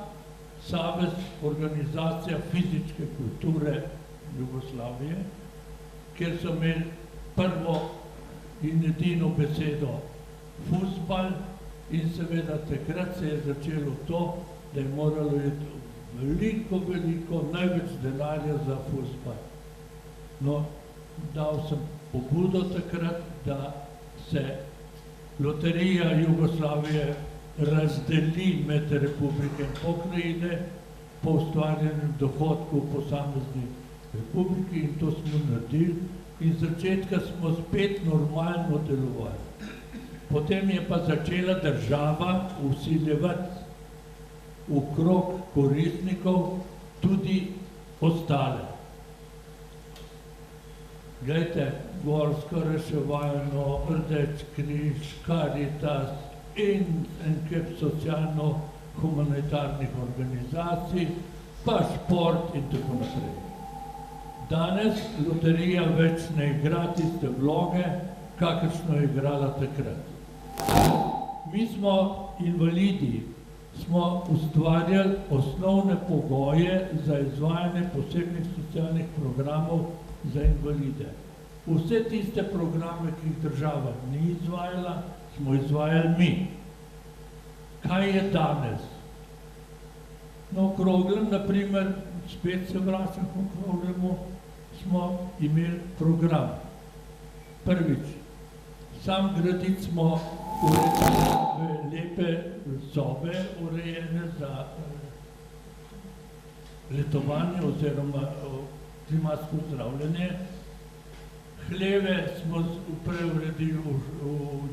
Savez organizacija fizične kulture Jugoslavije, kjer so imeli prvo in edino besedo fuzbal in seveda takrat se je začelo to, da je moralo iti veliko, največ denarja za fuzbal. No, dal sem pobudo takrat, da se loterija Jugoslavije razdeli med republike in pokrajine po ustvarjanju dohodkov v posamezni republiki in to smo naredili in začetka smo spet normalno delovali. Potem je pa začela država vsiljevati v krog koristnikov tudi ostale. Glejte, Gorsko reševalno, Rdeč križ, Karitas in en kup socialno-humanitarnih organizacij, pa šport in tako naprej. Danes loterija več ne igra tiste vloge, kakršno je igrala takrat. Mi smo invalidi, smo ustvarjali osnovne pogoje za izvajanje posebnih socialnih programov za invalide. Vse tiste programe, ki jih država ni izvajala, smo izvajali mi. Kaj je danes? Na Okroglem, naprimer, spet se vračam k Okroglemu, smo imeli program. Prvič, sam graditi smo urejene lepe sobe, urejene za letovanje oziroma klimatsko zdravljenje. Hleve smo preuredili v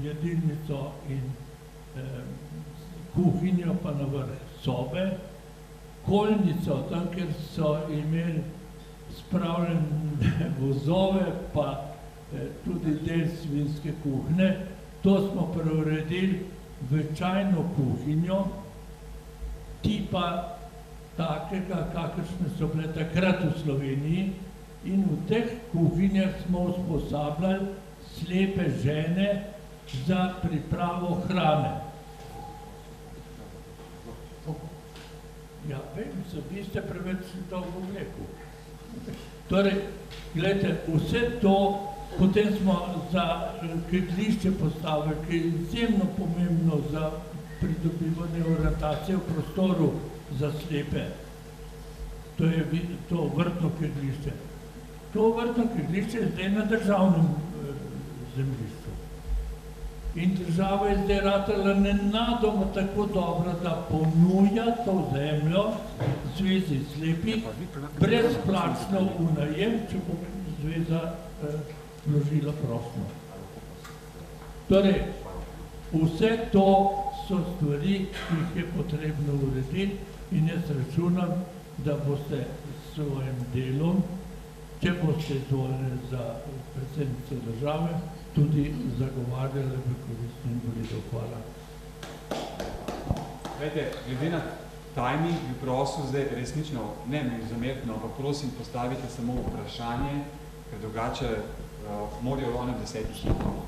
jedilnico in kuhinjo pa na vrh sobe. Kolnico, tam, kjer so imeli spravljene vozove, pa tudi del svinjske kuhne, To smo preuredili v čajno kuhinjo, tipa takega, kakršne so bile takrat v Sloveniji, in v teh kuhinjah smo usposabljali slepe žene za pripravo hrane. Ja, vem, vi ste preveč dolgo vleku. Torej, gledajte, vse to, potem smo za kegljišče postavili, ki je izjemno pomembno za pridobivanje orientacije v prostoru za slepe. To je to vrtno kegljišče. To vrtno kegljišče je zdaj na državnem zemljišču. In država je zdaj ratala nenadoma tako dobro, da ponuja to zemljo Zvezi slepih brezplačno v najem, če bo zveza vložila prošnjo. Torej, vse to so stvari, ki jih je potrebno urediti, in jaz računam, da boste s svojim delom, če boste izvoljeni za predsednico države, tudi zagovarjali v korist invalidov. Hvala. Glede na tajming bi prosil zdaj resnično, ne mi zamerno, ampak prosim postavite samo vprašanje, ker drugače morajo one 10 minut.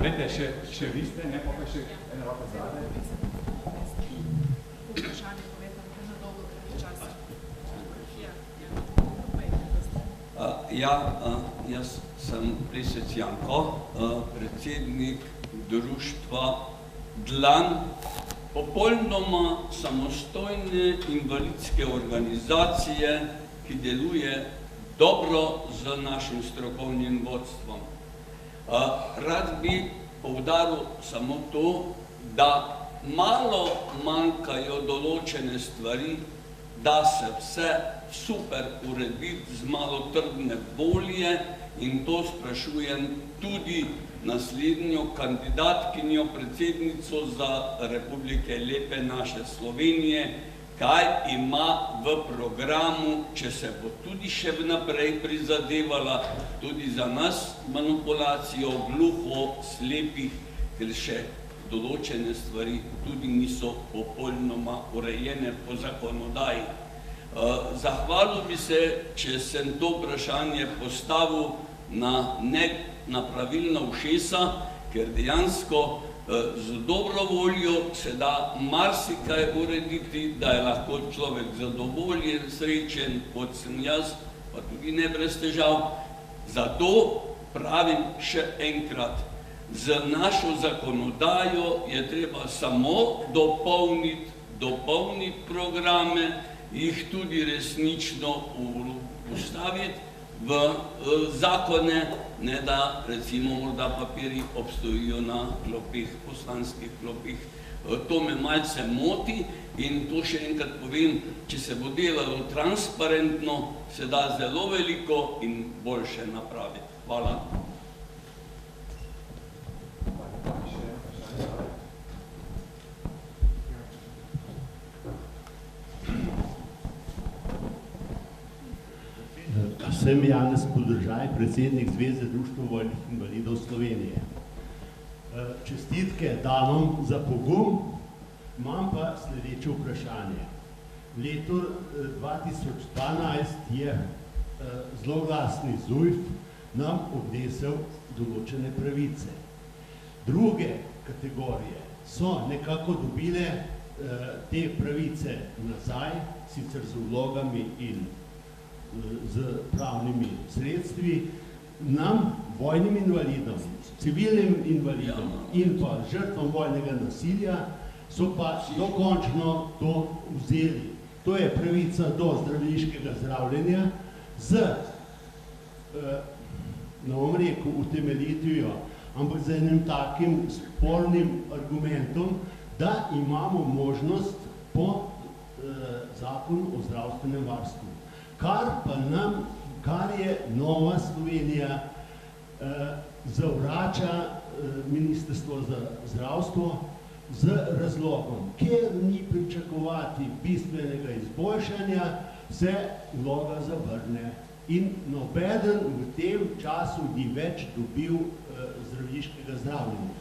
Glede, še vi ste, ne pa še ena roka zadaj. Vprašanje povedam, da na dolgo časa. Jaz sem Plesec Janko, predsednik društva Dlan, popolnoma samostojne invalidske organizacije, ki deluje dobro z našim strokovnim vodstvom. Rad bi poudaril samo to, da malo manjkajo določene stvari, da se vse super urediti z malo trdne volje, in to sprašujem tudi naslednjo kandidatkinjo, predsednico za Republike Lepe naše Slovenije, kaj ima v programu, če se bo tudi še naprej prizadevala tudi za nas manipulacijo gluho slepih, ker še določene stvari tudi niso popolnoma urejene po zakonodaji. Zahvalil bi se, če sem to vprašanje postavil na pravilna ušesa, ker dejansko z dobro voljo se da marsikaj urediti, da je lahko človek zadovoljen, srečen, kot sem jaz, pa tudi ne brez težav. Zato pravim še enkrat, z našo zakonodajo je treba samo dopolniti programe, jih tudi resnično ustaviti v zakone, ne da recimo morda papiri obstojijo na klopih, poslanskih klopih. To me malce moti in to še enkrat povem, če se bo delalo transparentno, se da zelo veliko in boljše napraviti. Hvala. Sem Janez Podržaj, predsednik Zveze društva vojnih invalidov Slovenije. Čestitke danom za pogum, imam pa sledeče vprašanje. V letu 2012 je zloglasni ZUJF nam obnesel določene pravice. Druge kategorije so nekako dobile te pravice nazaj, sicer z vlogami in z pravnimi sredstvi, nam, vojnim invalidom, civilnim invalidom in pa žrtvam vojnega nasilja, so pa dokončno to vzeli. To je pravica do zdravniškega zdravljenja z, ne bom rekel, utemeljitvijo, ampak z enim takim spornim argumentom, da imamo možnost po zakonu o zdravstvenem varstvu. Kar je Nova Slovenija zavrača Ministrstvo za zdravstvo z razlogom, ker ni pričakovati bistvenega izboljšanja, se vloga zavrne in nobeden v tem času ni več dobil zdravniškega zdravljenja.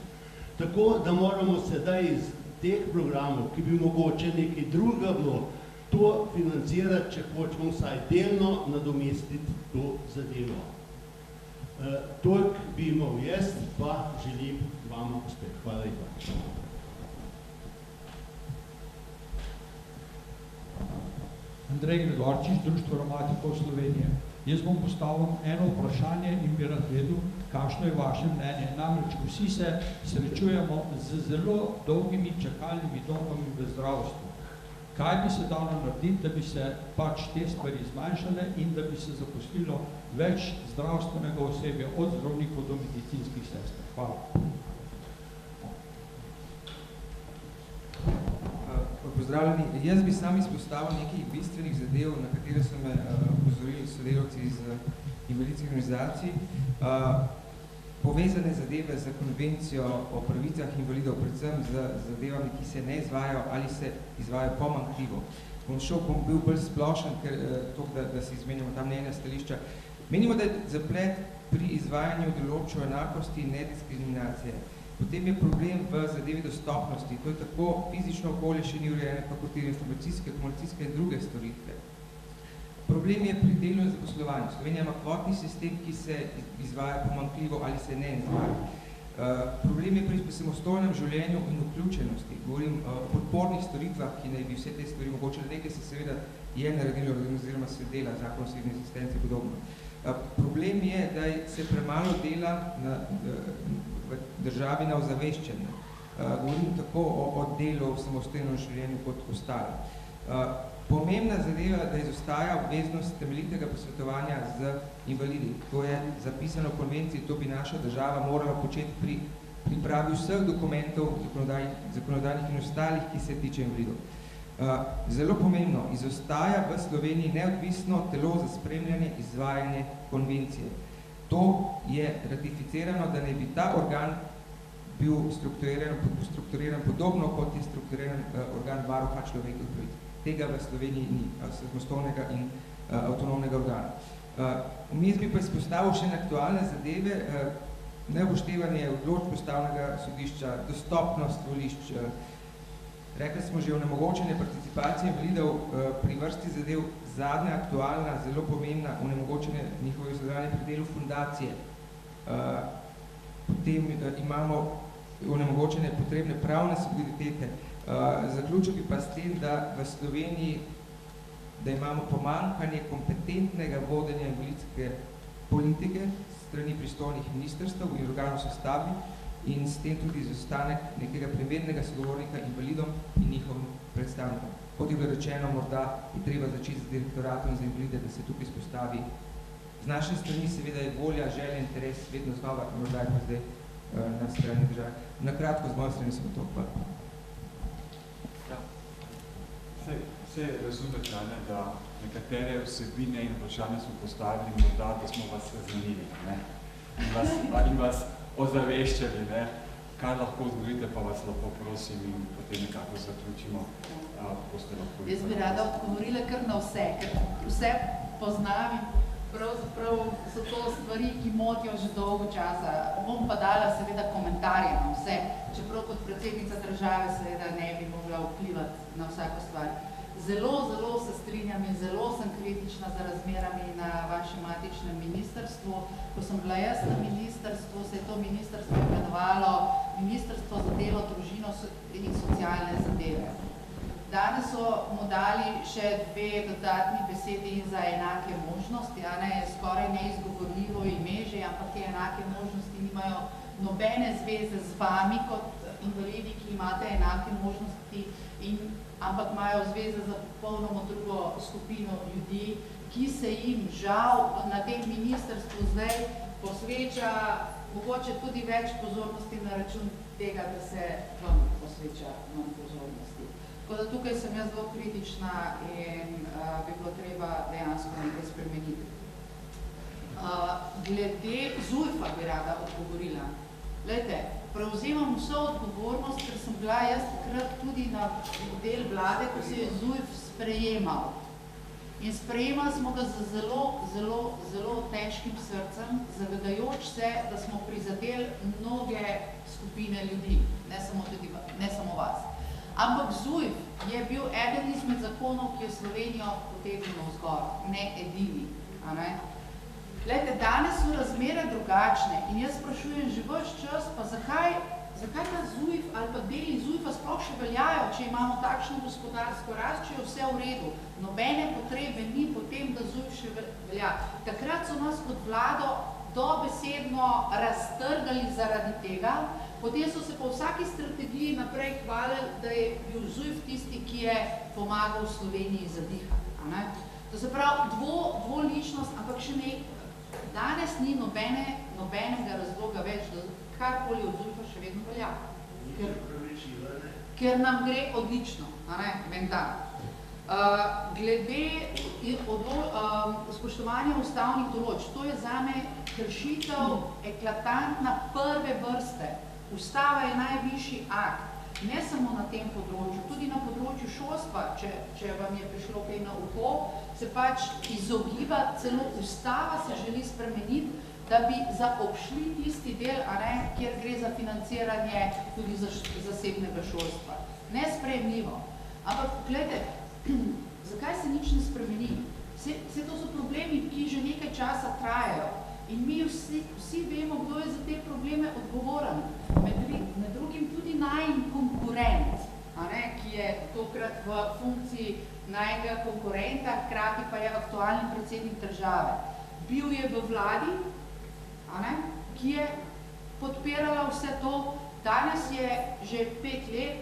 Tako da moramo sedaj iz teh programov, ki bi mogoče nekaj drugega bilo, to financirati, če hočemo vsaj delno nadomestiti to zadevo. Toliko bi imel jaz, pa želim vam uspeh. Hvala lepa. Andrej Gregorčič, Društvo romantikov Slovenije. Jaz bom postavil eno vprašanje in bi rad vedel, kakšno je vaše mnenje. Namreč vsi se srečujemo z zelo dolgimi čakalnimi dobami v zdravstvu. Kaj bi se dalo narediti, da bi se pač te stvari zmanjšale in da bi se zaposlilo več zdravstvenega osebja, od zdravnikov do medicinskih sester? Hvala. Pozdravljeni. Jaz bi sam izpostavil nekaj bistvenih zadev, na katere so me upozorili sodelavci iz invalidskih organizacij. Povezane zadeve z konvencijo o pravicah invalidov, predvsem z zadevami, ki se ne izvajajo ali se izvajajo pomanjkljivo. Bom bil bolj splošen, da si izmenjamo tam mnenja stališča. Menimo, da je zaplet pri izvajanju določb o enakosti in nediskriminacije. Potem je problem v zadevi dostopnosti. To je tako fizično okolje še ni urejeno, kako te informacijske, komunikacijske in druge storitve. Problem je pri delu in zaposlovanju. Slovenija ima kvotni sistem, ki se izvaja pomanjkljivo ali se ne izvaja. Problem je pri samostojnem življenju in vključenosti. Govorim o podpornih storitvah, ki naj bi vse te stvari mogoče nekaj se seveda je naredilo oziroma se dela, zakon o osebni asistenci in podobno. Problem je, da se premalo dela v državi na ozaveščenju. Govorim tako o delu v samostojnem življenju kot ostalo. Pomembna zadeva, da izostaja obveznost temeljitega posvetovanja z invalidi. To je zapisano v konvenciji, to bi naša država morala početi pri pripravi vseh dokumentov, zakonodajnih in ostalih, ki se tiče invalidov. Zelo pomembno, izostaja v Sloveniji neodvisno telo za spremljanje izvajanje konvencije. To je ratificirano, da ne bi ta organ bil strukturiran podobno, kot je strukturiran organ varuha človekovih pravic. Tega v Sloveniji ni, samostojnega in avtonomnega organa. Vmes bi pa izpostavil še aktualne zadeve, neupoštevanje odločb Ustavnega sodišča, dostopnost volišč. Rekli smo že onemogočenje participacije invalidov pri vrsti zadev, zadnja aktualna, zelo pomembna, onemogočenje njihovih sodelovanja pri delu fundacije. Potem imamo onemogočenje potrebne pravne soliditete. Zaključil bi pa s tem, da v Sloveniji, da imamo pomanjkanje kompetentnega vodenja invalidske politike strani pristojnih ministrstev in organov sestavi in s tem tudi izostanek nekega primernega sogovornika invalidom in njihovim predstavnikom. Kot je bilo rečeno, morda je treba začeti z direktoratom za invalide, da se tukaj izpostavi. Z naše strani seveda je volja, želja, interes, vedno znova, morda je pa zdaj na strani države. Na kratko, z moje strani sem to hvala. Vse razumete, da nekatere vsebine in vprašanja smo postavili, morda, da smo vas razmenili in vas ozaveščali, kar lahko odgovorite, pa vas lahko prosim in potem nekako zaključimo, boste lahko. Jaz bi rada odgovorila kar na vse, ker vse poznam in pravzaprav so to stvari, ki motijo že dolgo časa. Bom pa dala seveda komentarje na vse, čeprav kot predsednica države seveda ne bi mogla vplivati na vsako stvar. Zelo se strinjam in zelo sem kritična za razmerami na vašem matičnem ministrstvu. Ko sem bila jaz na ministrstvu, se je to ministrstvo imenovalo Ministrstvo za delo, družino in socialne zadeve. Danes so mu dali še dve dodatni besedi za enake možnosti, skoraj neizgovorljivo ime že, ampak te enake možnosti nimajo nobene zveze z vami kot invalidi, ki imate enake možnosti, ampak imajo zveze za popolnoma drugo skupino ljudi, ki se jim žal na tem ministrstvu zdaj posveča mogoče tudi več pozornosti na račun tega, da se vam posveča manj pozornosti. Tako da tukaj sem jaz zelo kritična in bi bilo treba dejansko nekaj spremeniti. Glede ZUJF-a bi rada odgovorila. Glejte, prevzemam vso odgovornost, ker sem bila jaz takrat tudi na del vlade, ko se je ZUJF sprejemal. In sprejemali smo ga z zelo težkim srcem, zavedajoč se, da smo prizadeli mnoge skupine ljudi, ne samo vas. Ampak ZUJF je bil eden izmed zakonov, ki je Slovenijo potegnil navzgor, ne edini. Glejte, danes so razmere drugačne in jaz sprašujem že ves čas, pa zakaj ta ZUJF ali pa deli ZUJF-a sploh še veljajo, če imamo takšno gospodarsko rast, če je vse v redu. Nobene potrebe ni potem, da ZUJF še velja. Takrat so nas kot vlado dobesedno raztrgali zaradi tega, potem so se po vsaki strategiji naprej hvalili, da je bil ZUJF tisti, ki je pomagal Sloveniji zadihati. To se pravi dvoličnost, ampak še ne, danes ni nobenega razloga več, da karkoli od ZUJF-a še vedno velja. Ker nam gre odlično, menda. Glede spoštovanja ustavnih določb, to je zame kršitev eklatantna prve vrste. Ustava je najvišji akt, ne samo na tem področju, tudi na področju šolstva, če vam je prišlo kaj na uho, se pač izogiba, celo ustava se želi spremeniti, da bi zaobšli tisti del, kjer gre za financiranje tudi zasebnega šolstva. Nesprejemljivo. Ampak, gledajte, zakaj se nič ne spremeni? Vse to so problemi, ki že nekaj časa trajajo. In mi vsi vemo, kdo je za te probleme odgovoren. Med drugim tudi najin konkurent, ki je tokrat v funkciji najnega konkurenta, hkrati pa je aktualni predsednik države. Bil je v vladi, ki je podpirala vse to, danes je že 5 let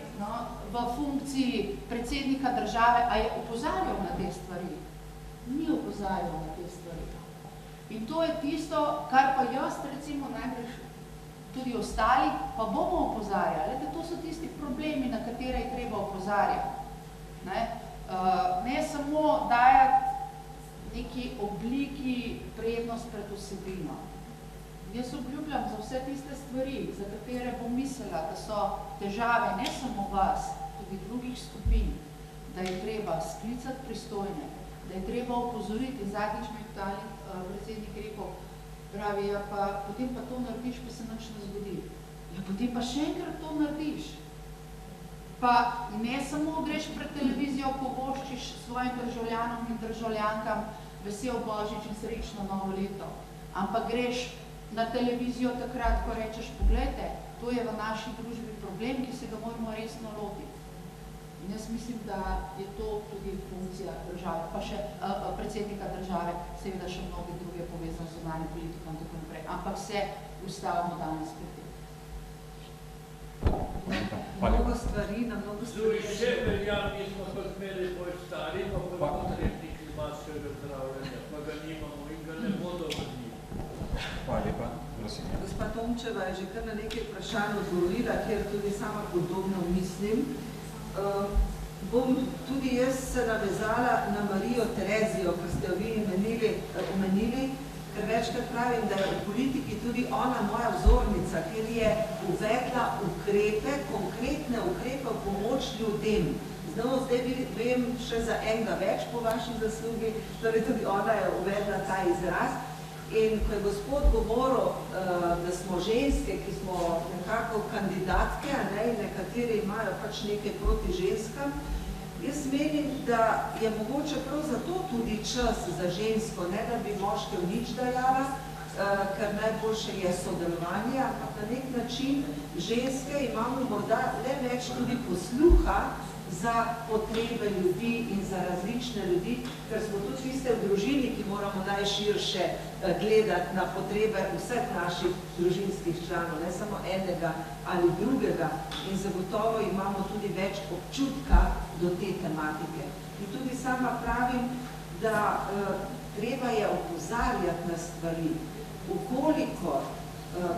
v funkciji predsednika države, a je opozarjal na te stvari? Ni opozarjal na te stvari. In to je tisto, kar pa jaz, recimo, najbrž tudi ostali, pa bomo opozarjali. To so tisti problemi, na katere je treba opozarjati. Ne samo dajati neki obliki prednost pred vsebino. Jaz obljubljam za vse tiste stvari, za katere bom mislila, da so težave ne samo vas, tudi drugih skupin, da je treba sklicati pristojne, da je treba opozoriti. In zadnjič mi je predsednik rekel, pravi, ja pa potem pa to narediš, pa se nič ne zgodi. Ja, potem pa še enkrat to narediš. Pa ne samo greš pred televizijo, ko voščiš svojim državljanom in državljankam vesel Božič in srečno novo leto, ampak greš na televizijo takrat, ko rečeš, poglejte, to je v naši družbi problem, ki se ga moramo resno lotiti. In jaz mislim, da je to tudi funkcija države, pa še predsednika države, seveda še mnoge druge povezane z zunanjo politiko in tako naprej, ampak se ustavimo danes pri tem. Mnogo stvari, na mnogo stvari. Še velja, mi smo pa zmeri bolj stari, pa potrebni klimatskega zdravljenja, pa ga nimamo in ga ne bodo vrnili. Hvala lepa, prosim. Gospa Tomčeva je že kar na nekaj vprašanj odgovorila, kjer tudi sama podobno mislim. Bom tudi jaz se navezala na Marijo Terezijo, ki ste jo vi omenili, ker večkrat pravim, da je v politiki tudi ona moja vzornica, kjer je uvedla ukrepe, konkretne ukrepe v pomoč ljudem. Zdaj vem še za enega več po vaši zaslugi, torej tudi ona je uvedla ta izraz. In ko je gospod govoril, da smo ženske, ki smo nekako kandidatke, in nekateri imajo pač nekaj proti ženskam, jaz menim, da je mogoče prav zato tudi čas za žensko, ne da bi moške v nič dajala, ker najboljše je sodelovanje, ampak na nek način ženske imamo morda le več tudi posluha za potrebe ljudi in za različne ljudi, ker smo tudi tiste v družini, ki moramo najširše gledati na potrebe vseh naših družinskih članov, ne samo enega ali drugega. In zagotovo imamo tudi več občutka do te tematike. In tudi sama pravim, da treba je opozarjati na stvari. Ukoliko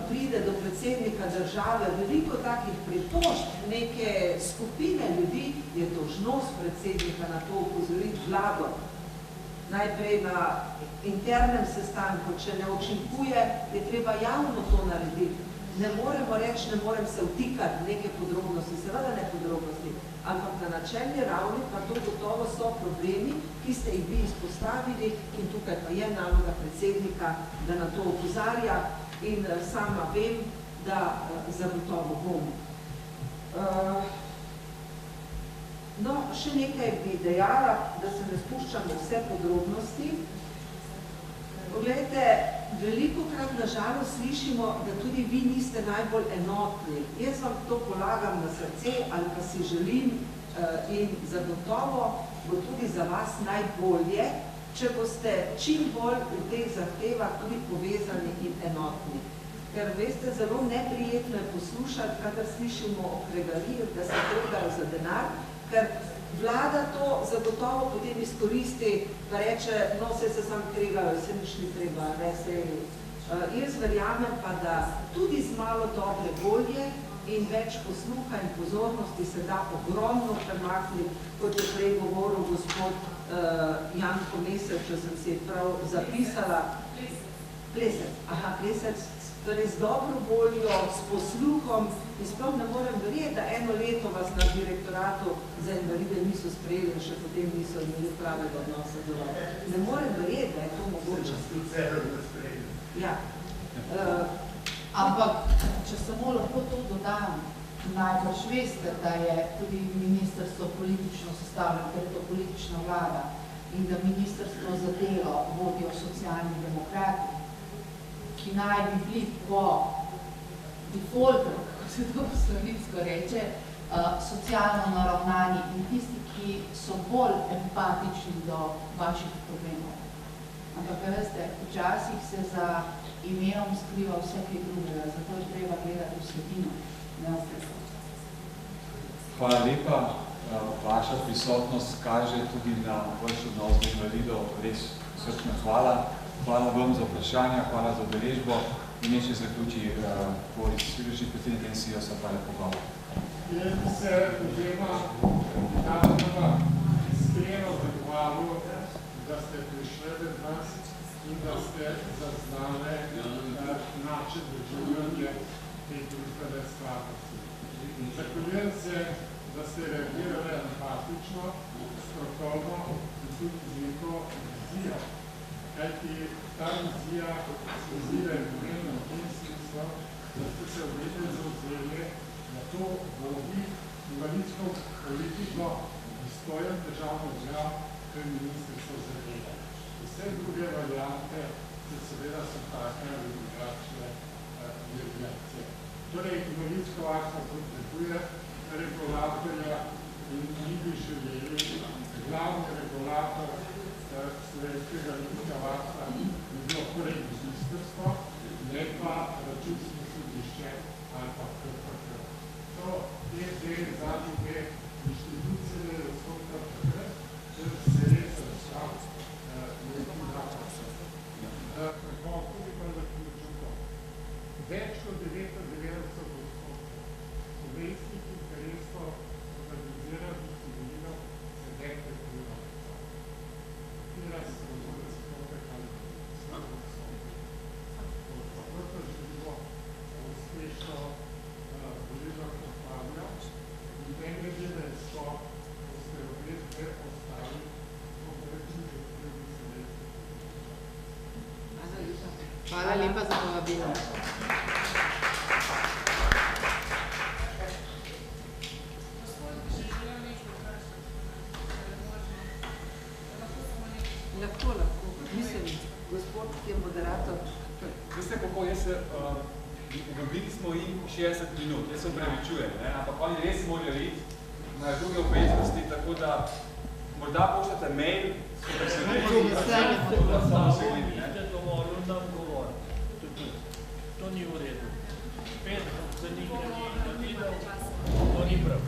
pride do predsednika države veliko takih pritožb neke skupine ljudi, je dolžnost predsednika na to opozoriti vlado. Najprej na internem sestanku, če ne učinkuje, je treba javno to narediti. Ne moremo reči, ne morem se vtikati v neke podrobnosti, seveda ne podrobnosti, ampak na načelni ravni pa to gotovo so problemi, ki ste jih vi izpostavili in tukaj pa je naloga predsednika, da na to opozarja in sama vem, da zagotovo bom. No, še nekaj bi dejala, da se ne spuščam v vse podrobnosti. Poglejte, velikokrat na žalost slišimo, da tudi vi niste najbolj enotni. Jaz vam to polagam na srce ali pa si želim in zagotovo bo tudi za vas najbolje, če boste čim bolj v teh zahtevah tudi povezani in enotni. Ker veste, zelo neprijetno je poslušati, kadar slišimo o kregarijah, da se kregajo za denar, ker vlada to zagotovo potem izkoristi, da reče, no, se sam kregajo, se nič ni treba, ne se. Jaz verjamem pa, da tudi z malo dobre volje in več posluha in pozornosti se da ogromno premakniti, kot je prej govoril gospod Janko Mesec, če sem si prav zapisala. Plesec. Aha, Plesec. Torej z dobro voljo, s posluhom in sploh ne morem verjeti, da eno leto vas na direktoratu za invalide niso sprejeli in še potem niso imeli pravega odnosa do vas. Ne morem verjeti, da je to mogoče. Ja. Ampak, če samo lahko to dodam, najbolj veste, da je tudi ministrstvo politično sestavljeno, ker je to politična vlada in da ministrstvo za delo vodijo socialni demokrati, ki naj bi bili po defaultu, kako se to v slovensko reče, socialno naravnani in tisti, ki so bolj empatični do vaših problemov. Ampak, veste, včasih se za imenom skriva vse kaj drugega, zato je treba gledati vsebino. Hvala lepa. Vaša prisotnost kaže tudi na vaš odnos do invalidov. Res srčna hvala. Hvala vam za vprašanja, hvala za udeležbo in še zaključi Boris Silišič, predsednik NSI-ja, se hvala pogovor. Jaz bi se obema kandidatoma iskreno zahvalil, da ste prišli med nas in da ste zaznali naše doživljanje te družbene stvarnosti. Zahvaljujem se, da ste reagirali empatično, strokovno in tudi z neko vizijo. Kajti ta vizija izziva je pomembna v tem smislu, da ste se vedno zauzeli, da to vodi invalidsko politiko pristojen državno organ, to je ministrstvo za delo. Vse druge variante se seveda so take ali drugačne deviacije. Torej, invalidsko varstvo potrebuje regulatorja in mi bi želeli glavni regulator slovenskega ljudskega varstva bi bilo prej ministrstvo, ne pa računsko sodišče ali pa KPK. To je zadnji dve inštitucije razhodka takrat, se res razstav nekaj napačno. Tudi pa zaključil to. Več kot 99% slovenskih interesov organiziranih civilino se nekaj vpliva. Teraz rozhodne se povekali slavno sobe. Zato želimo uspešno volilno kampanjo in ne glede na so, ko ste obet dve ostali, konkretni zahtevi se nekaj. Hvala lepa za povabilo. Lahko. Mislim, gospod, ki je moderator. Veste, kako jaz se, obljubili smo jim 60 minut, jaz se upravičujem, ampak oni res morajo iti na druge obveznosti, tako da morda pošljate mail, da se ne Niste dovolili nam govoriti. To ni v redu. Spet za njih ni videl, to ni prav.